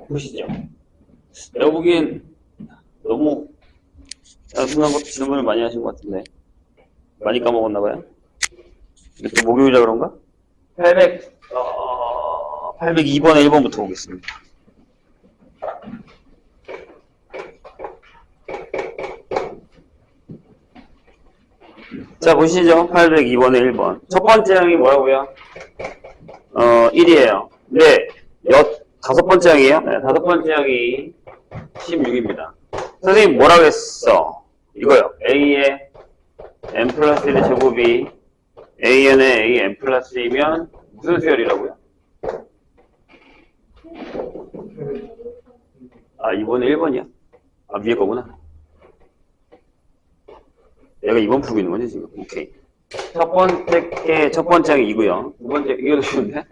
보시죠. 내가 보기엔 너무 단순한 것도 질문을 많이 하신 것 같은데 많이 까먹었나봐요. 이렇게 목요일이라 그런가? 802번에 1번부터 보겠습니다. 자, 보시죠. 802번에 1번. 첫 번째 항이 뭐라고요? 1이에요. 네, 다섯 번째 항이에요? 네, 다섯 번째 항이 16입니다. 선생님 뭐라고 했어? 이거요. A의 n 플러스 1의 제곱이 AN의 A n 플러스 2면 무슨 수열이라고요? 아, 이번에 1번이야? 아, 위에 거구나. 내가 2번 풀고 있는 거지, 지금. 오케이. 첫 번째 항이 이고요. 두 번째, 이거도 쉬운데?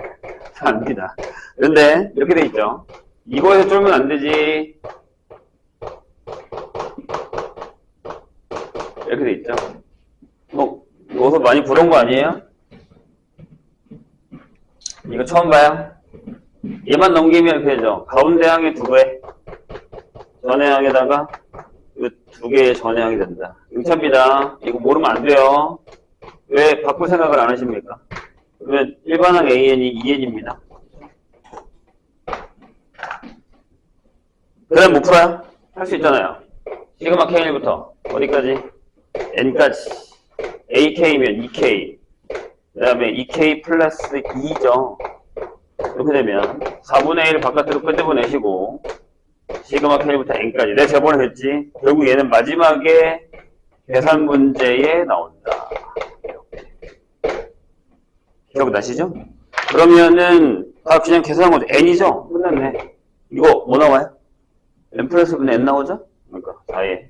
안 됩니다. 그런데, 이렇게 돼 있죠. 이거에서 쫄면 안 되지. 이렇게 돼 있죠. 이거 많이 부러운 거 아니에요? 이거 처음 봐요? 얘만 넘기면 이렇게 되죠. 가운데 항의 2배. 전의 항에다가, 이거 2개의 전의 항이 된다. 응차입니다. 이거 모르면 안 돼요. 왜 바꿀 생각을 안 하십니까? 그러면 일반항 AN이 2N입니다. 그 다음 못 풀어요? 할 수 있잖아요. 시그마 K1부터 어디까지? N까지. AK면 2K. 그 다음에 2K 플러스 2죠. 이렇게 되면 4분의 1 바깥으로 끄집어내시고 시그마 K부터 N까지. 내가 저번에 했지. 결국 얘는 마지막에 계산 문제에 나온다. 기억나시죠? 그러면은 그냥 계산한 거죠. N이죠? 끝났네. 이거 뭐 나와요? N 플러스 분의 N 나오죠? 그러니까 4에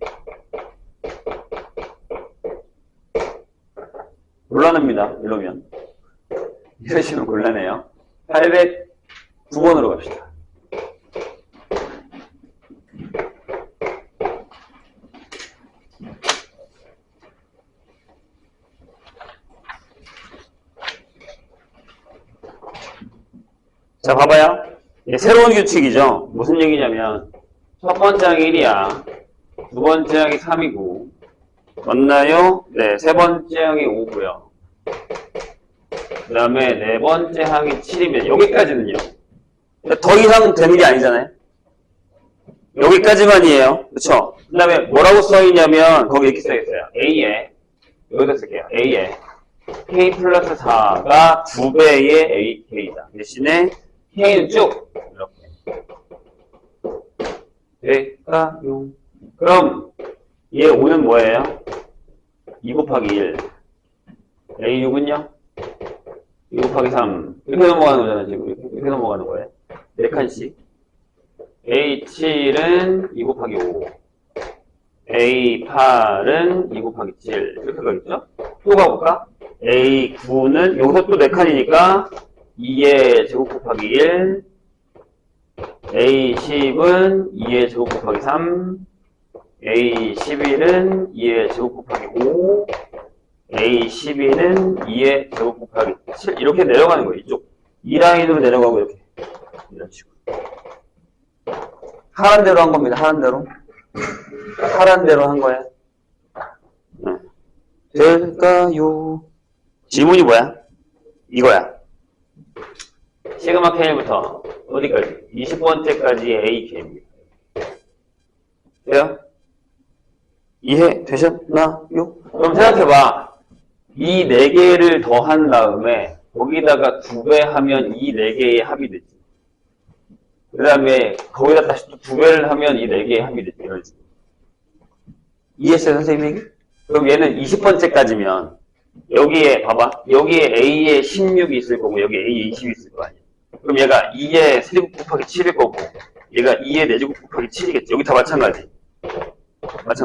곤란합니다. 이러시면 곤란해요. 809번으로 갑시다. 자, 봐봐요. 이게 새로운 규칙이죠. 무슨 얘기냐면 첫 번째 항이 1이야. 두 번째 항이 3이고 맞나요? 네, 세 번째 항이 5고요. 그 다음에 네 번째 항이 7이면 여기까지는요. 더 이상 되는 게 아니잖아요. 여기까지만이에요. 그쵸? 그 다음에 뭐라고 써있냐면 거기 이렇게 써있어요. A에 여기다 쓸게요. A에 K 플러스 4가 2배의 AK다. 대신에 K는 쭉 이렇게 될까요? 그럼 얘 5는 뭐예요? 2 곱하기 1 A6은요? 2 곱하기 3 이렇게 넘어가는 거잖아요. 지금 이렇게 넘어가는 거예요. 4칸씩 A7은 2 곱하기 5 A8은 2 곱하기 7 이렇게 가겠죠? 또 가볼까? A9는 여기서 또 4칸이니까 2의 제곱 곱하기 1 A10은 2의 제곱 곱하기 3 A11은 2의 제곱 곱하기 5 A12는 2의 제곱 곱하기 7 이렇게 내려가는 거예요. 이쪽 이 라인으로 내려가고 이렇게 이런 식으로 하란 대로 한 겁니다. 하란 대로 한 거예요. 네. 될까요? 질문이 뭐야? 이거야. 시그마 K부터 어디까지? 20번째까지의 AK입니다. 돼요? 이해 되셨나요? 그럼 생각해봐. 이 4개를 더한 다음에 거기다가 2배 하면 이 4개의 합이 되지. 그 다음에 거기다 다시 또 2배를 하면 이 4개의 합이 되지. 이런 식으로. 이해했어요, 선생님이? 그럼 얘는 20번째까지면 여기에 봐봐. 여기에 A에 16이 있을 거고 여기에 A에 20이 있을 거 아니야. 그럼 얘가 2에 세제곱 곱하기 7일 거고 얘가 2에 4제곱 곱하기 7이겠지. 여기 다 마찬가지.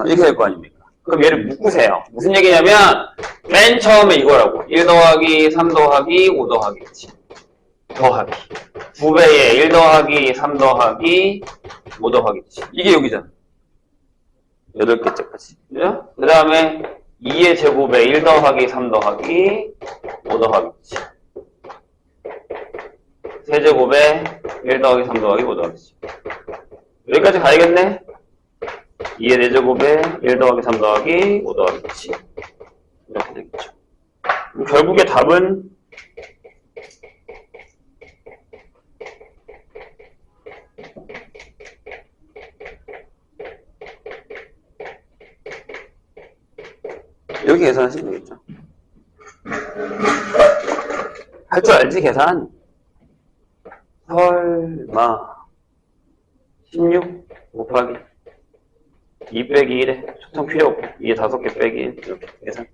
이렇게 될 거 아닙니까? 그럼 얘를 묶으세요. 무슨 얘기냐면 맨 처음에 이거라고. 1 더하기 3 더하기 5 더하기 7 더하기 2배에 1 더하기 3 더하기 5 더하기 7 이게 여기잖아. 8개째까지. 그죠? 그 다음에 2의 제곱에 1 더하기 3 더하기 5 더하기 7 세제곱에 1 더하기 3 더하기 5 더하기 7 여기까지 가야겠네? 2의 4제곱에 1 더하기 3 더하기 5 더하기 7. 이렇게 되겠죠. 결국의 답은 이렇게 계산하시면 되겠죠. 할 줄 알지, 계산? 설마 16 곱하기 2 빼기 1에 초점 필요 없고 2에 5개 빼기 1 이렇게 계산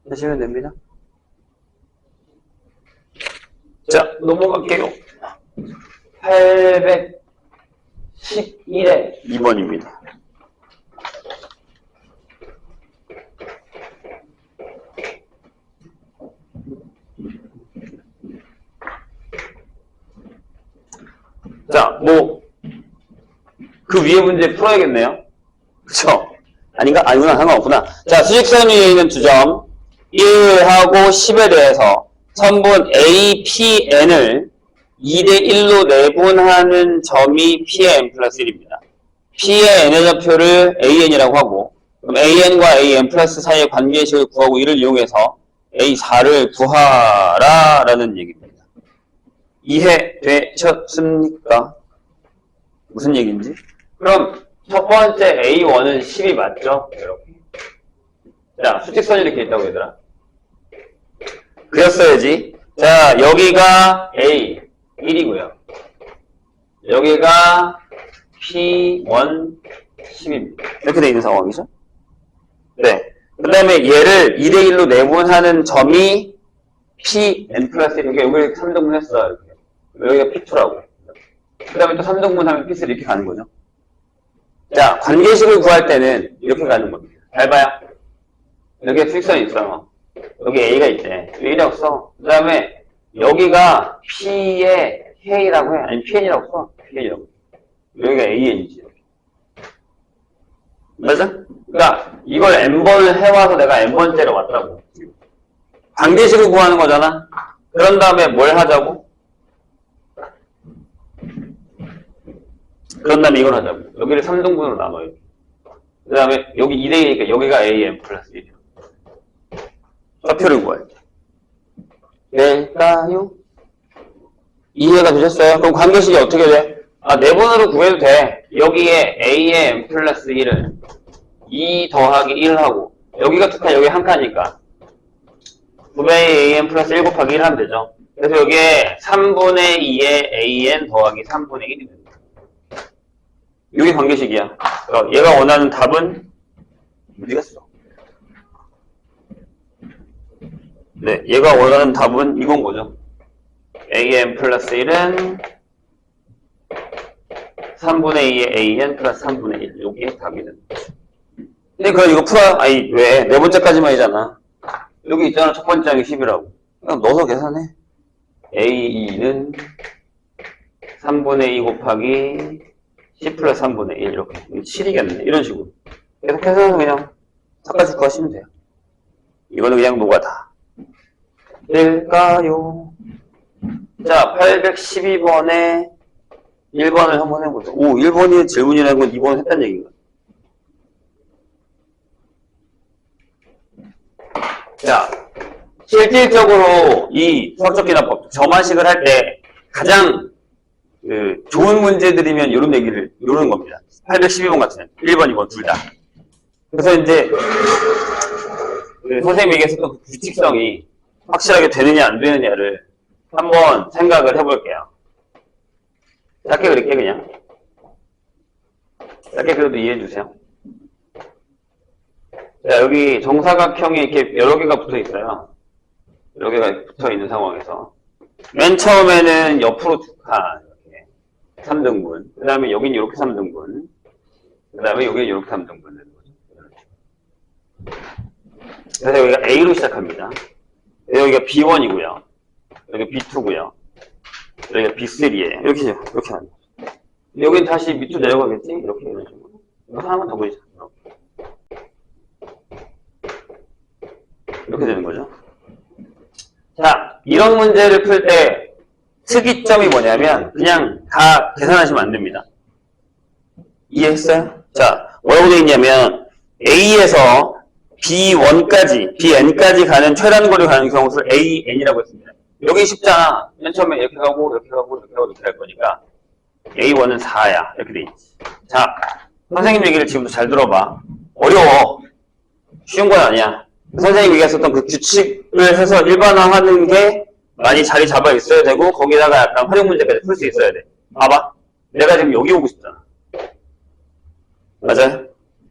하시면 됩니다. 자, 넘어갈게요. 811에 2번입니다. 자, 그 위에 문제 풀어야겠네요. 그쵸? 아닌가? 아니구나. 상관없구나. 자, 수직선 위에 있는 두 점 1하고 10에 대해서 선분 A, P, N을 2대 1로 내분하는 점이 P의 N 플러스 1입니다. P의 N의 좌표를 AN이라고 하고, 그럼 AN과 AN 플러스 사이의 관계식을 구하고 이를 이용해서 A4를 구하라 라는 얘기입니다. 이해되셨습니까? 무슨 얘기인지? 그럼 첫 번째 A1은 10이 맞죠? 이렇게. 자, 수직선이 이렇게 있다고 얘들아. 그렸어야지. 자, 여기가 A 1이고요. 여기가 P1 10입니다. 이렇게 돼 있는 상황이죠? 네. 그 다음에 얘를 2대 1로 내분하는 점이 Pn 플러스 1. 그러니까 여기를 3등분 했어. 이렇게. 여기가 P2라고. 그 다음에 또 3등분 하면 P3 이렇게 가는 거죠. 자, 관계식을 구할 때는 이렇게 가는 겁니다. 잘 봐요. 여기에 수직선이 있어. 여기 A가 있대. 1이라고 써. 그 다음에 여기가 P의 K라고 해. 아니 PN이라고 써. PN이라고. 여기가 AN이지. 맞아? 그러니까 이걸 N번을 해와서 내가 N번째로 왔다고. 관계식을 구하는 거잖아. 그런 다음에 뭘 하자고? 그런 다음에 이걸 하자고. 여기를 3등분으로 나눠요. 그 다음에 여기 2대2니까 여기가 AN 플러스 1이요. 좌표를 구할 때. 될까요? 이해가 되셨어요? 그럼 관계식이 어떻게 돼? 내분으로 구해도 돼. 여기에 AN 플러스 1을 2 더하기 1 하고, 여기가 두 칸, 여기 한 칸이니까 9배의 AN 플러스 1 곱하기 1 하면 되죠. 그래서 여기에 3분의 2의 AN 더하기 3분의 1이 됩니다. 이게 관계식이야. 얘가 원하는 답은 어디갔어? 네, 얘가 원하는 답은 이건 거죠. AN 플러스 1은 3분의 2의 AN 플러스 3분의 1. 이게 답이 됩니다. 근데 그럼 이거 풀어. 아니, 왜? 네 번째까지만이잖아. 여기 있잖아. 첫 번째 항이 10이라고. 그냥 넣어서 계산해. A2는 3분의 2 곱하기 10 플러스 3분의 1 이렇게. 7이겠네. 이런 식으로. 계속 해서 그냥 섞어줄 하시면 돼요. 이거는 그냥 노가다. 될까요? 자, 812번에 1번을 한번 해보자. 1번이 질문이라는 건 2번 했다는 얘기인가? 자, 실질적으로 이 수학적 기납법, 점화식을 할 때 가장 좋은 문제들이면 이런 얘기를, 이런 겁니다. 812번 같은 1번, 2번 둘 다. 그래서 이제 선생님이 얘기했었던 그 규칙성이 확실하게 되느냐 안 되느냐를 한번 생각을 해볼게요. 짧게 그릴게 그냥. 짧게 그래도 이해해주세요. 자, 여기 정사각형이 이렇게 여러 개가 붙어 있어요. 여러 개가 붙어 있는 상황에서 맨 처음에는 옆으로 두 칸, 이렇게 3등분. 그 다음에 여긴 이렇게 3등분. 그 다음에 여긴 이렇게 3등분 되는 거죠. 그래서 여기가 A로 시작합니다. 여기가 B1이고요. 여기 B2고요. 여기가 B3예요. 이렇게 하는 거죠. 여긴 다시 밑으로 내려가겠지? 이렇게 이런 식으로. 이거 하나만 더 보이자. 이렇게 되는 거죠. 자, 이런 문제를 풀 때 특이점이 뭐냐면 그냥 다 계산하시면 안 됩니다. 이해했어요? 자, 뭐라고 되어 있냐면 A에서 B1까지, Bn까지 가는 최단 거리 가는 경우를 AN이라고 했습니다. 여기 쉽잖아. 맨 처음에 이렇게 가고, 이렇게 가고, 이렇게 가고, 이렇게 할 거니까. A1은 4야. 이렇게 돼 있지. 자, 선생님 얘기를 지금부터 잘 들어봐. 어려워. 쉬운 건 아니야. 선생님이 얘기했었던 그 규칙을 해서 일반화하는 게 많이 자리 잡아 있어야 되고, 거기다가 약간 활용 문제까지 풀 수 있어야 돼. 봐봐. 내가 지금 여기 오고 싶잖아. 맞아요?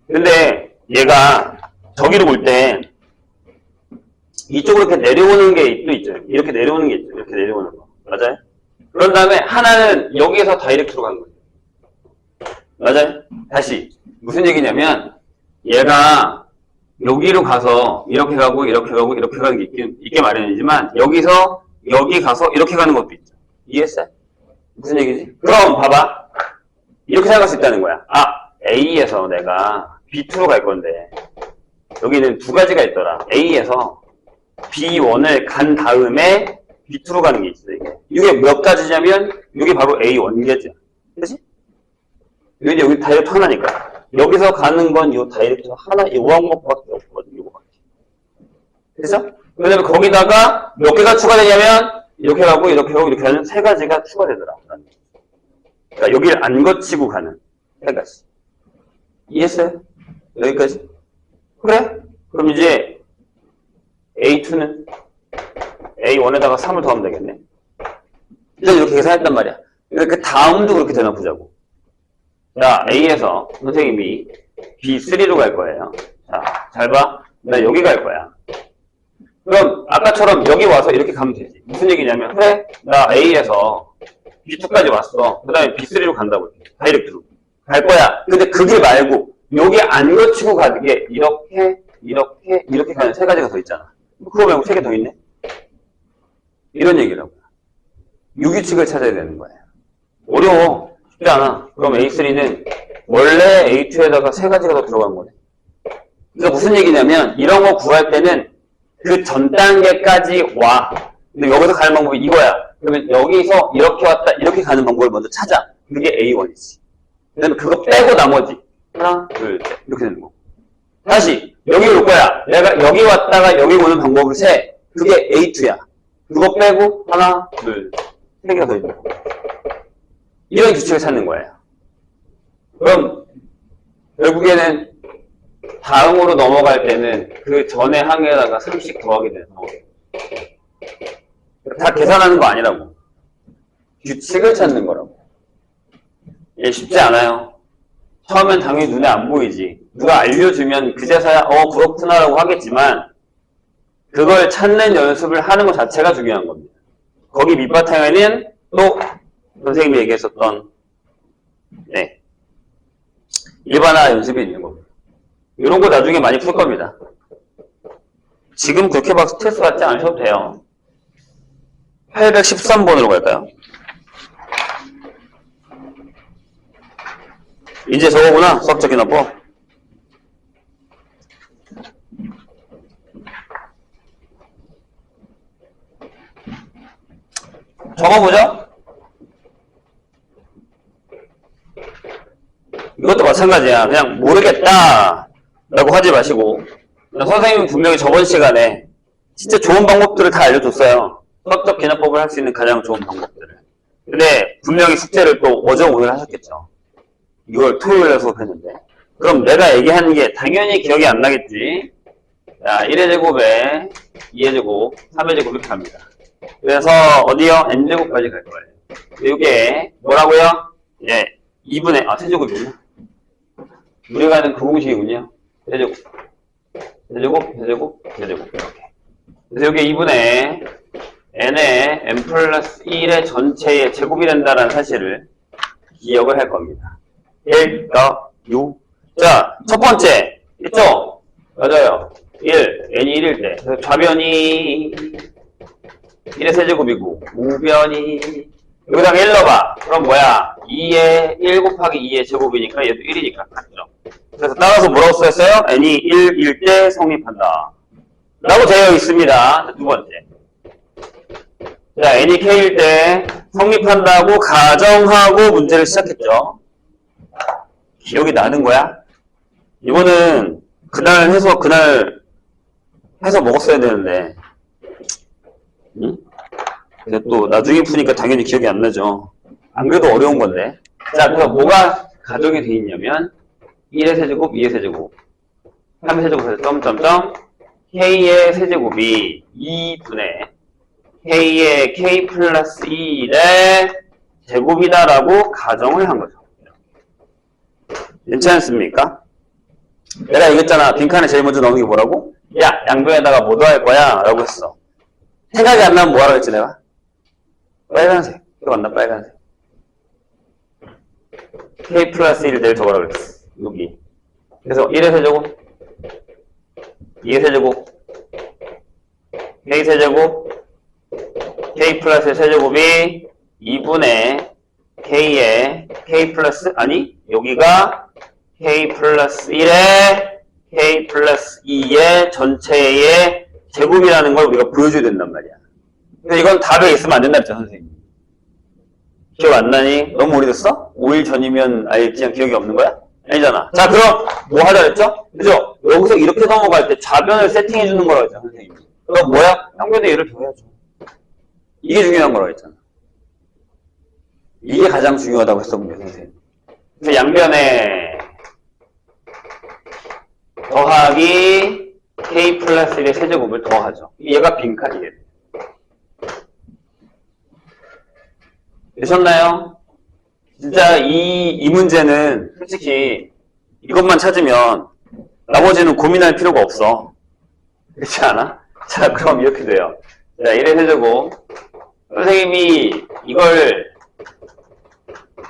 근데 얘가 저기로 올 때 이쪽으로 이렇게 내려오는 게 또 있죠. 이렇게 내려오는 게 있죠. 이렇게 내려오는 거. 맞아요? 그런 다음에 하나는 여기에서 다이렉트로 가는 거예요. 맞아요? 다시. 무슨 얘기냐면 얘가 여기로 가서 이렇게 가고 이렇게 가고 이렇게 가는 게 있게 마련이지만 여기서 여기 가서 이렇게 가는 것도 있죠. 이해했어요? 무슨 얘기지? 그럼 봐봐. 이렇게 생각할 수 있다는 거야. 아, A에서 내가 B2로 갈 건데 여기는 두 가지가 있더라. A에서 B1을 간 다음에 B2로 가는 게 있어. 이게 몇 가지냐면 이게 바로 A1개죠. 그치? 여기 다이렉트 하나니까. 여기서 가는 건 이 다이렉트 하나, 이 항목밖에 없거든. 요거밖에. 그래서 왜냐면 거기다가 몇 개가 추가되냐면 이렇게 가고 이렇게 하고 이렇게 하는 세 가지가 추가되더라. 그러니까 여기를 안 거치고 가는 세 가지. 이해했어요? 여기까지? 그래? 그럼 이제 A2는 A1에다가 3을 더하면 되겠네. 일단 이렇게 계산했단 말이야. 그 다음도 그렇게 되나 보자고. 자, A에서 선생님이 B3로 갈 거예요. 자, 잘 봐. 나 여기 갈 거야. 그럼 아까처럼 여기 와서 이렇게 가면 되지. 무슨 얘기냐면 그래, 나 A에서 B2까지 왔어. 그 다음에 B3로 간다고. 다이렉트로. 갈 거야. 근데 그 길 말고 여기 안 거치고 가는 게 이렇게 가는 세 가지가 더 있잖아. 그거 말고 세 개 더 있네? 이런 얘기라고요. 유규칙을 찾아야 되는 거예요. 어려워. 쉽지 않아. 그럼 A3는 원래 A2에다가 세 가지가 더 들어간 거네. 그러니까 무슨 얘기냐면 이런 거 구할 때는 그 전 단계까지 와. 근데 여기서 가는 방법이 이거야. 그러면 여기서 이렇게 왔다 이렇게 가는 방법을 먼저 찾아. 그게 A1이지. 그 다음에 그거 빼고 나머지 하나, 둘, 셋 이렇게 되는 거. 다시 여기 올 거야. 내가 여기 왔다가 여기 오는 방법을 세. 그게 A2야. 그거 빼고 하나, 둘, 세 개가 더 있는 거. 이런 규칙을 찾는 거예요. 그럼 결국에는 다음으로 넘어갈 때는 그 전에 항에다가 3씩 더하게 되는 상황이에요. 다 계산하는 거 아니라고. 규칙을 찾는 거라고. 예, 쉽지 않아요. 처음엔 당연히 눈에 안 보이지. 누가 알려주면 그제서야 그렇구나라고 하겠지만 그걸 찾는 연습을 하는 것 자체가 중요한 겁니다. 거기 밑바탕에는 또 선생님이 얘기했었던 일반화 연습이 있는 겁니다. 이런 거 나중에 많이 풀 겁니다. 지금 그렇게 막 스트레스 받지 않으셔도 돼요. 813번으로 갈까요? 이제 저거구나. 수학적 인화법. 적어보죠. 이것도 마찬가지야. 그냥 모르겠다 라고 하지 마시고 선생님은 분명히 저번 시간에 진짜 좋은 방법들을 다 알려줬어요. 수학적 개념법을 할 수 있는 가장 좋은 방법들을. 근데 분명히 숙제를 또 어제 오늘 하셨겠죠. 이걸 토요일에 수업했는데 그럼 내가 얘기하는 게 당연히 기억이 안 나겠지. 자, 1의 제곱에 2의 제곱, 3의 제곱 이렇게 합니다. 그래서 어디요? n제곱까지 갈 거예요. 이게 뭐라고요? 예, 2분의 세제곱이군요. 우리가 하는 그 공식이군요. 세제곱, 세제곱, 세제곱, 세제곱 이렇게. 그래서 여기 2분의 n의 n 플러스 1의 전체의 제곱이 된다는 사실을 기억을 할 겁니다. 1, 6. 자, 첫 번째 있죠? 맞아요. 1, n이 1일 때. 그래서 좌변이 1의 세제곱이고 우변이 여기다가 1 넣어봐. 그럼 뭐야? 2의 1 곱하기 2의 제곱이니까 얘도 1이니까 같죠. 그래서 따라서 뭐라고 써있어요? n이 1일 때 성립한다 라고 되어 있습니다. 두 번째. 자, n이 k일 때 성립한다고 가정하고 문제를 시작했죠. 기억이 나는 거야? 이거는 그날 해서 먹었어야 되는데, 응? 근데 또 나중에 푸니까 당연히 기억이 안 나죠. 안 그래도 어려운 건데. 자, 그래서 뭐가 가정이 돼 있냐면 1의 세제곱, 2의 세제곱, 3의 세제곱에서 점점점 k의 세제곱이 2분의 k의 k 플러스 1의 제곱이다라고 가정을 한 거죠. 괜찮습니까? 내가 얘기했잖아. 빈칸에 제일 먼저 넣는 게 뭐라고? 야, 양변에다가 뭐 더할 거야? 라고 했어. 생각이 안 나면 뭐 하라고 했지 내가? 빨간색. 이거 맞나? 빨간색. k 플러스 1을 내일 적으라고 그랬어. 여기. 그래서 1의 세제곱, 2의 세제곱, k 세제곱, k 플러스 세제곱이 2분의 k의 k 플러스, 아니, 여기가 k 플러스 1의 k 플러스 2의 전체의 제곱이라는 걸 우리가 보여줘야 된단 말이야. 근데 이건 답에 있으면 안 된다 했잖아, 선생님. 기억 안 나니? 너무 오래됐어? 5일 전이면 아예 그냥 기억이 없는 거야? 아니잖아. 자, 그럼 뭐 하자 그랬죠? 그죠? 여기서 이렇게 넘어갈 때 좌변을 세팅해 주는 거라고 했잖아, 선생님. 그럼 뭐야? 양변에 얘를 더해야죠. 이게 중요한 거라고 했잖아. 이게 가장 중요하다고 했었군요, 선생님. 그래서 양변에 더하기 k 플러스 1의 세제곱을 더하죠. 얘가 빈칸이에요. 되셨나요? 진짜 이 문제는 솔직히 이것만 찾으면 나머지는 고민할 필요가 없어. 그렇지 않아? 자, 그럼 이렇게 돼요. 자, 1의 세제곱. 선생님이 이걸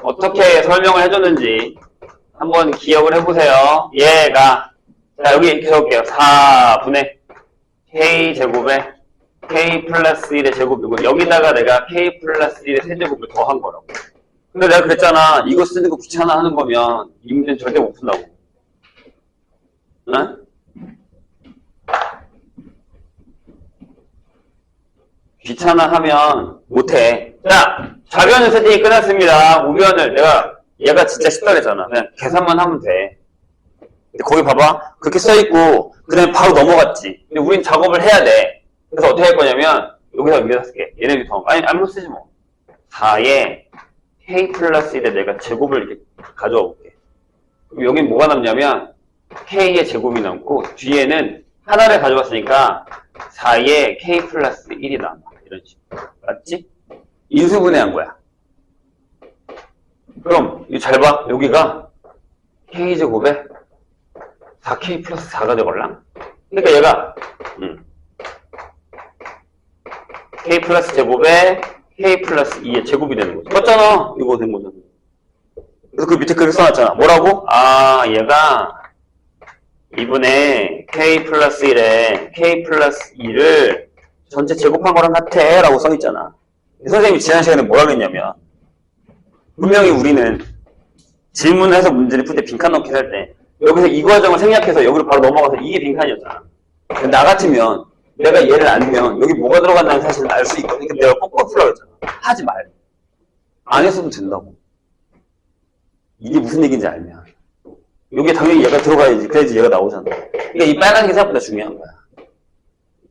어떻게 설명을 해줬는지 한번 기억을 해보세요. 얘가 자, 여기 이렇게 적을게요. 4분의 k 제곱에 k 플러스 1의 제곱이고 여기다가 내가 k 플러스 1의 세제곱을 더한 거라고. 근데 내가 그랬잖아. 이거 쓰는 거 귀찮아 하는 거면 이 문제는 절대 못 푼다고. 응? 귀찮아 하면 못해. 자, 좌변을 세팅이 끝났습니다. 우변을 얘가 진짜 쉽다 그랬잖아. 그냥 계산만 하면 돼. 근데 거기 봐봐. 그렇게 써있고 그다음에 바로 넘어갔지. 근데 우린 작업을 해야 돼. 그래서 어떻게 할 거냐면 여기서 여기다 쓸게. 얘네 더 아니 아무것도 쓰지 뭐. 4에 k 플러스 1에 내가 제곱을 이렇게 가져와 볼게. 그럼 여긴 뭐가 남냐면 k의 제곱이 남고 뒤에는 하나를 가져왔으니까 4에 k 플러스 1이 남아. 이런 식으로. 맞지? 인수분해한 거야. 그럼 이거 잘 봐. 여기가 k 제곱에 4k 플러스 4가 되걸랑? 그러니까 얘가 k 플러스 제곱에 k 플러스 2의 제곱이 되는 거죠. 맞잖아. 이거 된 거잖아. 그래서 그 밑에 그렇게 써놨잖아. 뭐라고? 아, 얘가 2분의 k 플러스 1에 k 플러스 2를 전체 제곱한 거랑 같아 라고 써있잖아. 선생님이 지난 시간에 뭐라 그랬냐면 분명히 우리는 질문을 해서 문제를 풀 때 빈칸 넣기 할 때 여기서 이 과정을 생략해서 여기로 바로 넘어가서 이게 빈칸이었잖아. 나 같으면 내가 얘를 알면 여기 뭐가 들어간다는 사실을 알 수 있거든. 그러니까 내가 꼭 풀라고 했잖아. 하지 말고. 안 했어도 된다고. 이게 무슨 얘기인지 알면. 여기에 당연히 얘가 들어가야지. 그래야지 얘가 나오잖아. 그러니까 이 빨간색이 생각보다 중요한 거야.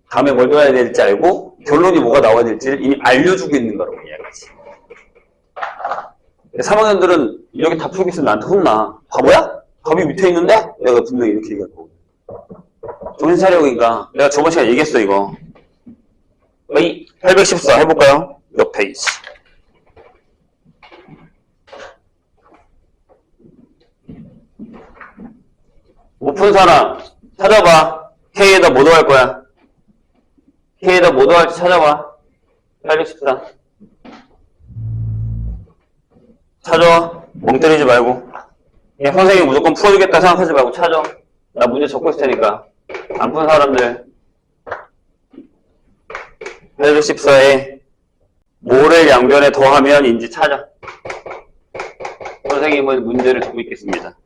다음에 뭘 넣어야 될지 알고 결론이 뭐가 나와야 될지를 이미 알려주고 있는 거라고 이야기하지. 3학년들은 이렇게 다 풀고 있으면 나한테 혼나. 바보야? 답이 밑에 있는데? 내가 분명히 이렇게 얘기할 거고. 정신 차려, 그러니까. 내가 저번 시간에 얘기했어, 이거. 814 해볼까요? 몇 페이지? 못 푼 사람 찾아봐. K에다 뭐 더할 거야? K에다 뭐 더할지 찾아봐. 814 찾아. 멍 때리지 말고. 그냥 선생님이 무조건 풀어주겠다 생각하지 말고 찾아. 나 문제 적고 있을 테니까. 안 푼 사람들 814에 뭐를 양변에 더하면 인지 찾아. 선생님은 문제를 적고 있겠습니다.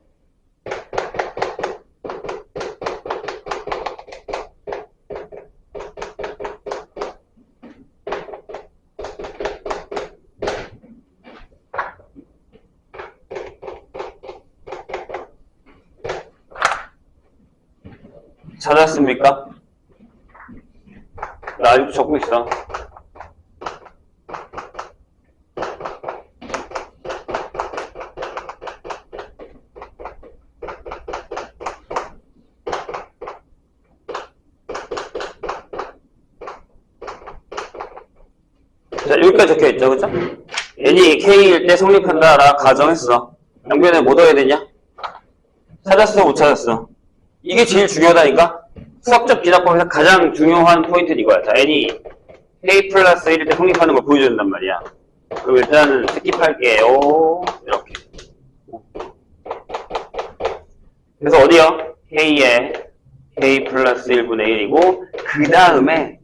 찾았습니까? 나 아직도 적고 있어. 자, 여기까지 적혀있죠, 그죠? n이 k일 때 성립한다라 가정했어. 양변에 뭐 넣어야 되냐? 찾았어, 못 찾았어? 이게 제일 중요하다니까? 수학적 기납법에서 가장 중요한 포인트는 이거야. 자, n이 k 플러스 1일 때 성립하는 걸 보여준단 말이야. 그럼 일단은 스킵할게요. 이렇게. 그래서 어디요? k에 k 플러스 1분의 1이고, 그 다음에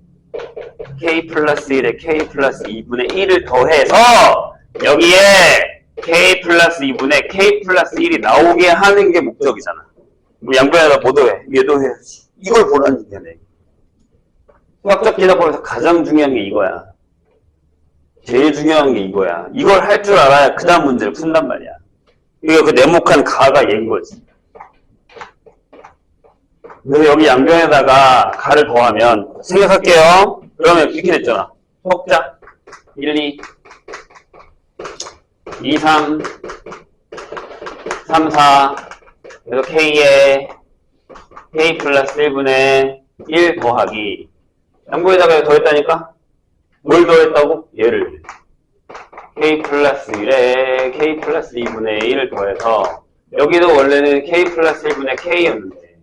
k 플러스 1에 k 플러스 2분의 1을 더해서 여기에 k 플러스 2분의 k 플러스 1이 나오게 하는 게 목적이잖아. 양변에다 뭐 더해? 얘도 해야지. 이걸 보라는 얘기야. 수학적 기납법에서 가장 중요한 게 이거야. 제일 중요한 게 이거야. 이걸 할 줄 알아야 그 다음 문제를 푼단 말이야. 이거 그 네모칸 가가 얘인 거지. 그래서 여기 양변에다가 가를 더하면 생각할게요. 그러면 이렇게 됐잖아. 적자 1, 2, 2, 3, 3, 4 그래서 k에 k 플러스 1분의 1 더하기 양변에다가 더했다니까? 뭘 더했다고? 얘를 k 플러스 1에 k 플러스 2분의 1을 더해서 여기도 원래는 k 플러스 1분의 k였는데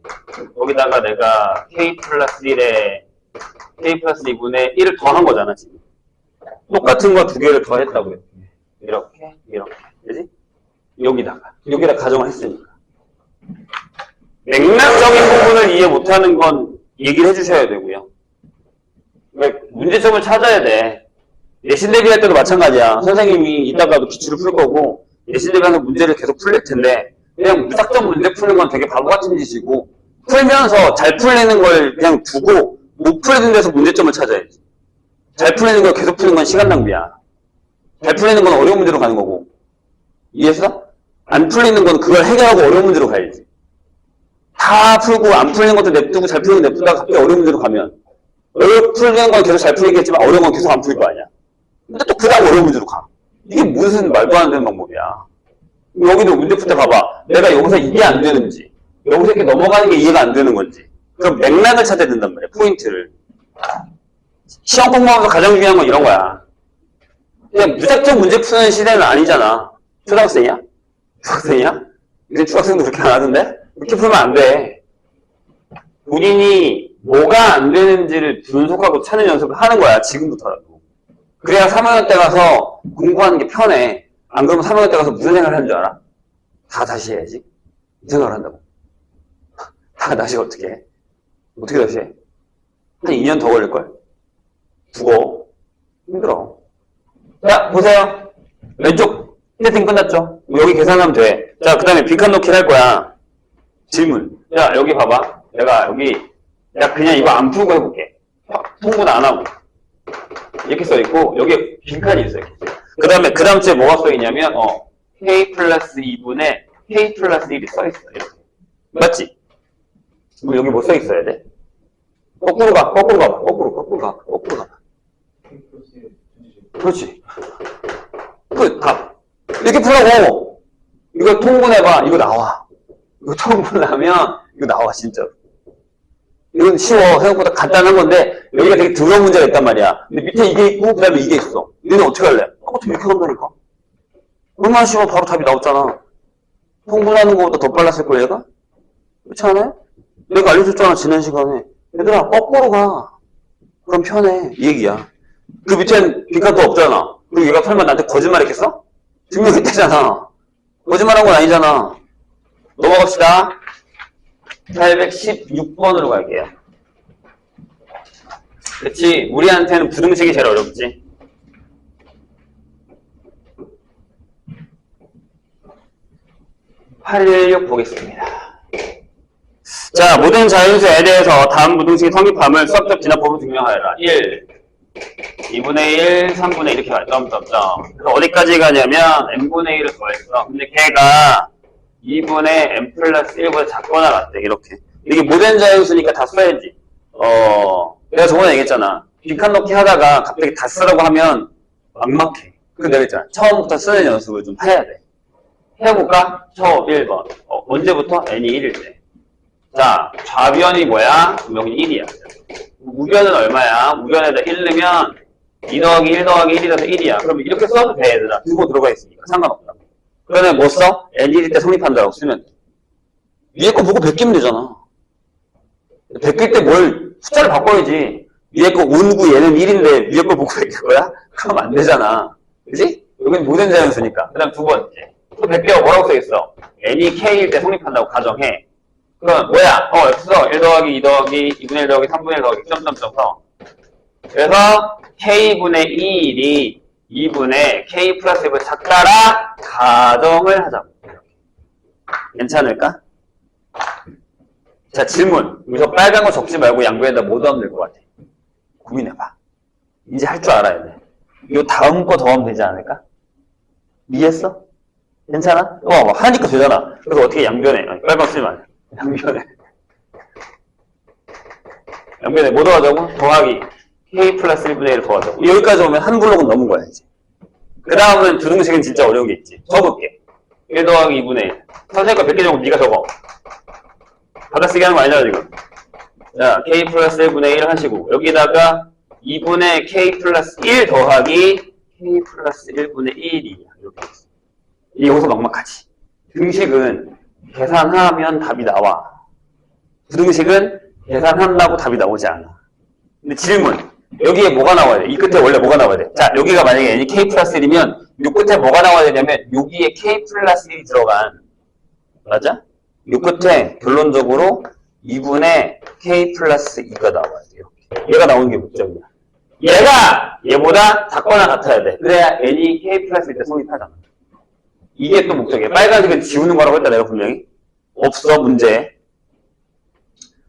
거기다가 내가 k 플러스 1에 k 플러스 2분의 1을 더한 거잖아, 지금. 똑같은 거 두 개를 더했다고 했지. 이렇게. 그지? 여기다 가정을 했으니까. 맥락적인 부분을 이해 못하는 건 얘기를 해주셔야 되고요. 문제점을 찾아야 돼. 내신 대비할 때도 마찬가지야. 선생님이 이따가도 기출을 풀 거고, 내신 대비하는 문제를 계속 풀릴 텐데, 그냥 무작정 문제 푸는 건 되게 바보 같은 짓이고, 풀면서 잘 풀리는 걸 그냥 두고, 못 풀리는 데서 문제점을 찾아야지. 잘 풀리는 걸 계속 푸는 건 시간 낭비야. 잘 풀리는 건 어려운 문제로 가는 거고. 이해했어? 안 풀리는 건 그걸 해결하고 어려운 문제로 가야지. 다 풀고 안 풀리는 것도 냅두고 잘 풀리는 거 냅두다가 갑자기 어려운 문제로 가면 풀리는 건 계속 잘 풀리겠지만 어려운 건 계속 안 풀릴 거 아니야. 근데 또 그 다음 어려운 문제로 가. 이게 무슨 말도 안 되는 방법이야. 여기도 문제 풀 때 봐봐. 내가 여기서 이게 안 되는지 여기서 이렇게 넘어가는 게 이해가 안 되는 건지 그럼 맥락을 찾아야 된단 말이야. 포인트를. 시험 공부하면서 가장 중요한 건 이런 거야. 그냥 무작정 문제 푸는 시대는 아니잖아. 초등학생이야? 중학생이야? 이제 중학생도 그렇게 안 하던데? 그렇게 풀면 안 돼. 본인이 뭐가 안 되는지를 분석하고 찾는 연습을 하는 거야. 지금부터라도. 그래야 3학년 때 가서 공부하는 게 편해. 안 그러면 3학년 때 가서 무슨 생각을 하는 줄 알아? 다 다시 해야지. 이 생각을 한다고. 다 다시 어떻게 해? 어떻게 다시 해? 한 2년 더 걸릴걸? 죽어. 힘들어. 자, 보세요. 왼쪽 세팅 끝났죠? 여기 계산하면 돼. 자, 그 다음에 빈칸 넣기를 할 거야. 질문. 자, 여기 봐봐. 내가 여기, 그냥 이거 안 풀고 해볼게. 통분 안 하고. 이렇게 써있고, 여기 빈칸이 있어요. 그 다음에, 그 다음 주에 뭐가 써있냐면, k 플러스 2분의 k 플러스 1이 써있어. 이렇게. 맞지? 그럼 여기 뭐 써있어야 돼? 거꾸로 가. 거꾸로 가. 그렇지. 그, 답. 이렇게 풀라고. 이거 통분해봐. 이거 나와. 이거 통분하면, 이거 나와, 진짜로. 이건 쉬워. 생각보다 간단한 건데, 여기가 되게 더러운 문제가 있단 말이야. 근데 밑에 이게 있고, 그 다음에 이게 있어. 너는 어떻게 할래? 어떻게 이렇게 간다니까? 얼마나 쉬워. 바로 답이 나왔잖아. 통분하는 것보다 더 빨랐을 걸, 얘가? 그렇지 않아요? 내가 알려줬잖아, 지난 시간에. 얘들아, 거꾸로 가. 그럼 편해. 이 얘기야. 그 밑엔 빈칸도 없잖아. 그리고 얘가 설마 나한테 거짓말 했겠어? 증명했대잖아. 거짓말한 건 아니잖아. 넘어갑시다. 816번으로 갈게요. 그치? 우리한테는 부등식이 제일 어렵지. (816) 보겠습니다. 자, 모든 자연수에 대해서 다음 부등식의 성립함을 수학적 진화법으로 증명하여라. 1, 2분의 1, 3분의 1 이렇게 가요. 점점점. 그래서 어디까지 가냐면 n분의 1을 더했어. 근데 걔가 2분의 n 플러스 1보다 작거나 같대. 이렇게. 이게 모든 자연수니까 다 써야지. 내가 저번에 얘기했잖아. 빈칸 넣기 하다가 갑자기 다 쓰라고 하면 막막해. 그래서 내가 했잖아. 처음부터 쓰는 연습을 좀 해야 돼. 해볼까? 처음 1번. 언제부터? n이 1일 때. 자, 좌변이 뭐야? 여기 1이야. 우변은 얼마야? 우변에다 1 넣으면 2 더하기 1 더하기 1이라서 1이야. 그럼 이렇게 써도 돼, 얘들아. 두고 들어가 있으니까. 상관없다. 그러면 뭐 써? n1일 때 성립한다라고 쓰면 돼. 위에 거 보고 베끼면 되잖아. 베낄 때 뭘 숫자를 바꿔야지. 위에 거 운구 얘는 1인데 위에 거 보고 베낄 거야? 그럼 안 되잖아. 그치? 여긴 모든 자연수니까. 그 다음 두 번째. 또 베껴 뭐라고 써있어? n이 k일 때 성립한다고 가정해. 그럼 뭐야? 여기서 1 더하기 2 더하기 2분의 1 더하기 3분의 1 더하기 점점점 서. 그래서 k분의 2일이 2분의 k 플러스 1을 작다라 가정을 하자고. 괜찮을까? 자, 질문. 여기서 빨간 거 적지 말고 양변에다 뭐 더하면 될 것 같아? 고민해봐. 이제 할 줄 알아야 돼. 요 다음 거 더하면 되지 않을까? 이해했어? 괜찮아? 하니까 되잖아. 그래서 어떻게 양변에, 빨간 거 쓰지 마. 양변에 뭐 더하자고? 더하기 k 플러스 1분의 1을 더하자고. 여기까지 오면 한 블록은 넘은 거야, 이제. 그 다음은 두등식은 진짜 어려운 게 있지. 적을게. 1 더하기 2분의 1. 선생님 거 100개 적으면 네가 적어. 받아쓰기 하는 거 아니잖아, 지금. 자, k 플러스 1분의 1 하시고, 여기다가 2분의 k 플러스 1 더하기 k 플러스 1분의 1이야. 이렇게 있어. 여기서 막막하지. 등식은 계산하면 답이 나와. 부등식은 계산한다고 답이 나오지 않아. 근데 질문. 여기에 뭐가 나와야 돼? 이 끝에 원래 뭐가 나와야 돼? 자, 여기가 만약에 n이 k 플러스 1이면 이 끝에 뭐가 나와야 되냐면 여기에 k 플러스 1이 들어간, 맞아? 이 끝에 결론적으로 2분의 k 플러스 2가 나와야 돼. 이렇게. 얘가 나오는 게 목적이야. 얘가 얘보다 작거나 같아야 돼. 그래야 n이 k 플러스 1때 성립하잖아. 이게 또 목적이야. 빨간색은 지우는 거라고 했다, 내가 분명히. 없어, 문제.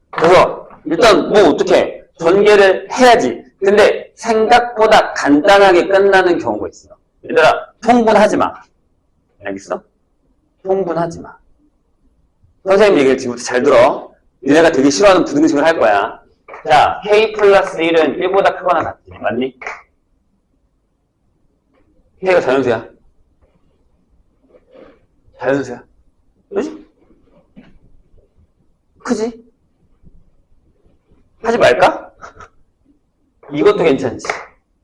그래서 일단 뭐 어떻게 전개를 해야지. 근데 생각보다 간단하게 끝나는 경우가 있어. 얘들아, 통분하지 마. 알겠어? 통분하지 마. 선생님 얘기를 지금부터 잘 들어. 얘네가 되게 싫어하는 부등식을 할 거야. 자, k 플러스 1은 1보다 크거나 같지. 맞니? k가 자연수야. 자연수야. 그지? 크지? 하지 말까? 이것도 괜찮지.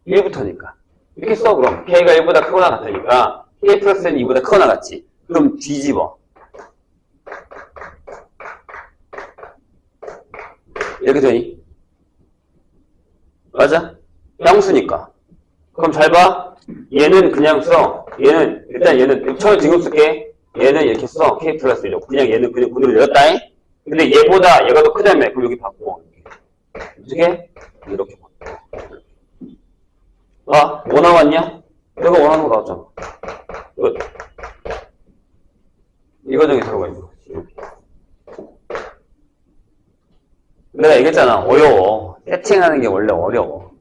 1부터니까. 이렇게 써, 그럼. k가 1보다 크거나 같으니까 k 플러스는 2보다 크거나 같지. 그럼 뒤집어. 이렇게 되니? 맞아? 양수니까. 그럼 잘 봐. 얘는 그냥 써. 얘는 처음에 등급 쓸게. 얘는 이렇게 써. k 플러스 1이라고. 그냥 얘는 그냥 그대로 내렸다잉. 근데 얘보다 얘가 더 크다며. 그럼 여기 바꿔. 어떻게? 이렇게 바꿔. 뭐 나왔냐? 내가 원하는 거 나왔잖아. 끝. 이 과정에 들어가 있는 거지. 이렇게. 내가 얘기했잖아. 어려워. 세팅하는 게 원래 어려워.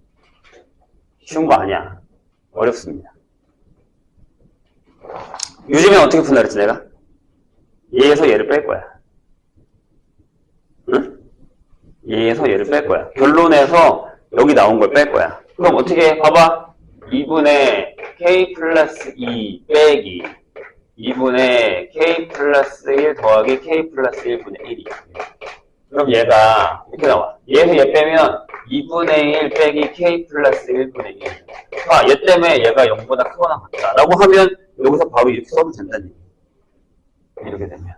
쉬운 거 아니야. 어렵습니다. 요즘엔 어떻게 푼다 그랬지, 내가? 얘에서 얘를 뺄 거야. 응? 얘에서 얘를 뺄 거야. 결론에서 여기 나온 걸 뺄 거야. 그럼 어떻게 해? 봐봐. 2분의 k 플러스 2 빼기 2분의 k 플러스 1 더하기 k 플러스 1분의 1이야. 그럼 얘가 이렇게 나와. 얘에서 얘 빼면 2분의 1 빼기 k 플러스 1분의 1. 얘 때문에 얘가 0보다 크거나 같다. 라고 하면 여기서 바로 이렇게 써도 된다는 얘기야. 이렇게 되면.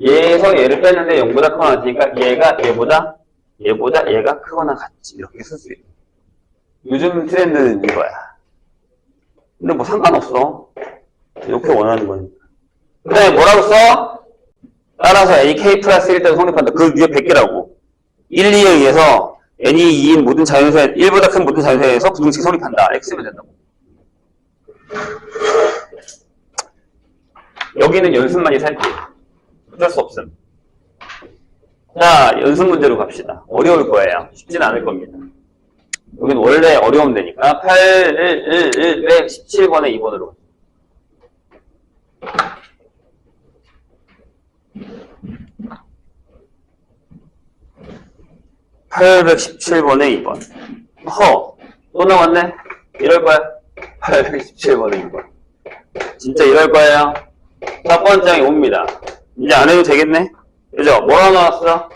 얘에서 얘를 뺐는데 0보다 크거나 같으니까 얘가 얘보다 얘가 크거나 같지. 이렇게 쓸 수 있어. 요즘 트렌드는 이거야. 근데 뭐 상관없어. 이렇게 원하는 거니까. 그 다음에 뭐라고 써? 따라서 n이 k 플러스 1 때도 성립한다. 그 위에 100개라고. 1, 2에 의해서 n이 2인 모든 자연수에 1보다 큰 모든 자연수에서 부등식 성립한다. 이렇게 쓰면 된다고. 여기는 연습만이 살지. 어쩔 수 없음. 자, 연습 문제로 갑시다. 어려울 거예요. 쉽지는 않을 겁니다. 여기는 원래 어려우면 되니까 8, 1, 1, 1, 17번에 2번으로. 817번에 2번. 또 나왔네? 이럴 거야. 817번에 2번. 진짜 이럴 거예요. 첫 번째 항이 옵니다. 이제 안 해도 되겠네? 그죠? 뭐라고 나왔어?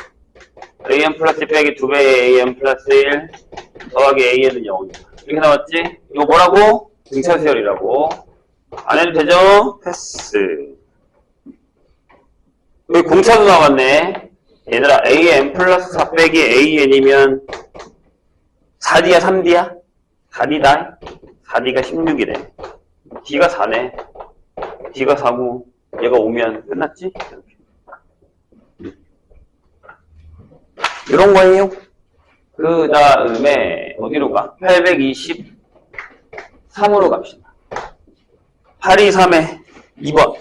am 플러스 1 빼기 2배의 am 플러스 1 더하기 a는 0이다. 이렇게 나왔지? 이거 뭐라고? 등차수열이라고. 안 해도 되죠? 패스. 여기 공차도 나왔네. 얘들아, am 플러스 4 빼기 an이면 4d야, 3d야? 4d다? 4d가 16이래. d가 4네. d가 4고, 얘가 5면 끝났지? 이런 거예요. 그 다음에, 어디로 가? 823으로 갑시다. 823에 2번.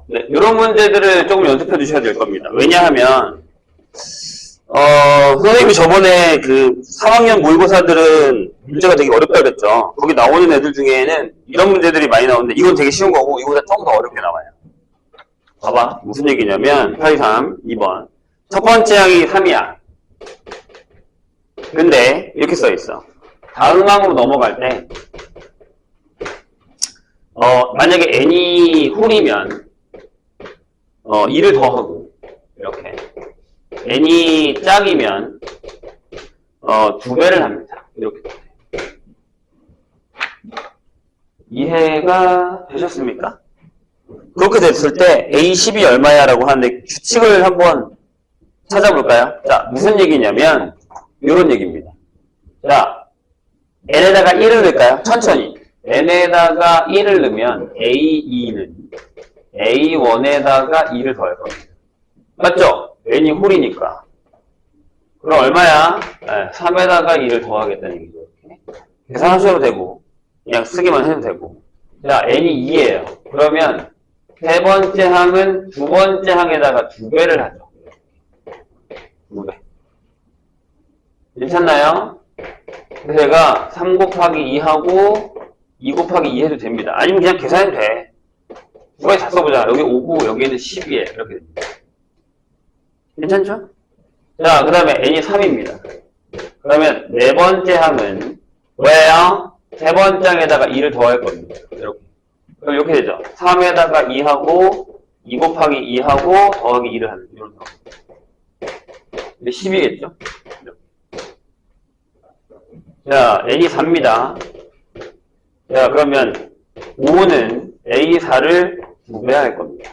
네, 이런 문제들을 조금 연습해 주셔야 될 겁니다. 왜냐하면, 선생님이 저번에 그 3학년 모의고사들은 문제가 되게 어렵다 그랬죠. 거기 나오는 애들 중에는 이런 문제들이 많이 나오는데, 이건 되게 쉬운 거고, 이거보다 조금 더 어렵게 나와요. 봐봐. 무슨 얘기냐면, 823, 2번. 첫 번째 항이 3이야. 근데, 이렇게 써 있어. 다음 항으로 넘어갈 때, 만약에 n이 홀이면, 2를 더하고, 이렇게. n이 짝이면, 2배를 합니다. 이렇게. 이해가 되셨습니까? 그렇게 됐을 때, A10이 얼마야? 라고 하는데, 규칙을 한번 찾아볼까요? 자, 무슨 얘기냐면, 이런 얘기입니다. 자, n에다가 1을 넣을까요? 천천히. n에다가 1을 넣으면, A2는 A1에다가 2를 더할 겁니다. 맞죠? n이 홀이니까. 그럼 얼마야? 3에다가 2를 더하겠다는 얘기죠. 이렇게. 계산하셔도 되고, 그냥 쓰기만 해도 되고. 자, n이 2예요. 그러면, 세 번째 항은 두 번째 항에다가 2배를 하죠. 2배. 괜찮나요? 그래서 제가 3 곱하기 2하고 2 곱하기 2 해도 됩니다. 아니면 그냥 계산해도 돼. 두 가지 다 써보자. 여기 5고 여기는 10이에요. 이렇게 됩니다. 괜찮죠? 자, 그 다음에 n이 3입니다. 그러면 네 번째 항은 뭐예요? 세 번째 항에다가 2를 더할 겁니다. 이렇게. 그럼 이렇게 되죠. 3에다가 2하고 2 곱하기 2하고 더하기 2를 하는 이런 상황. 10이겠죠? 자, n이 4입니다. 자, 그러면 5는 A4를 2배 할 겁니다.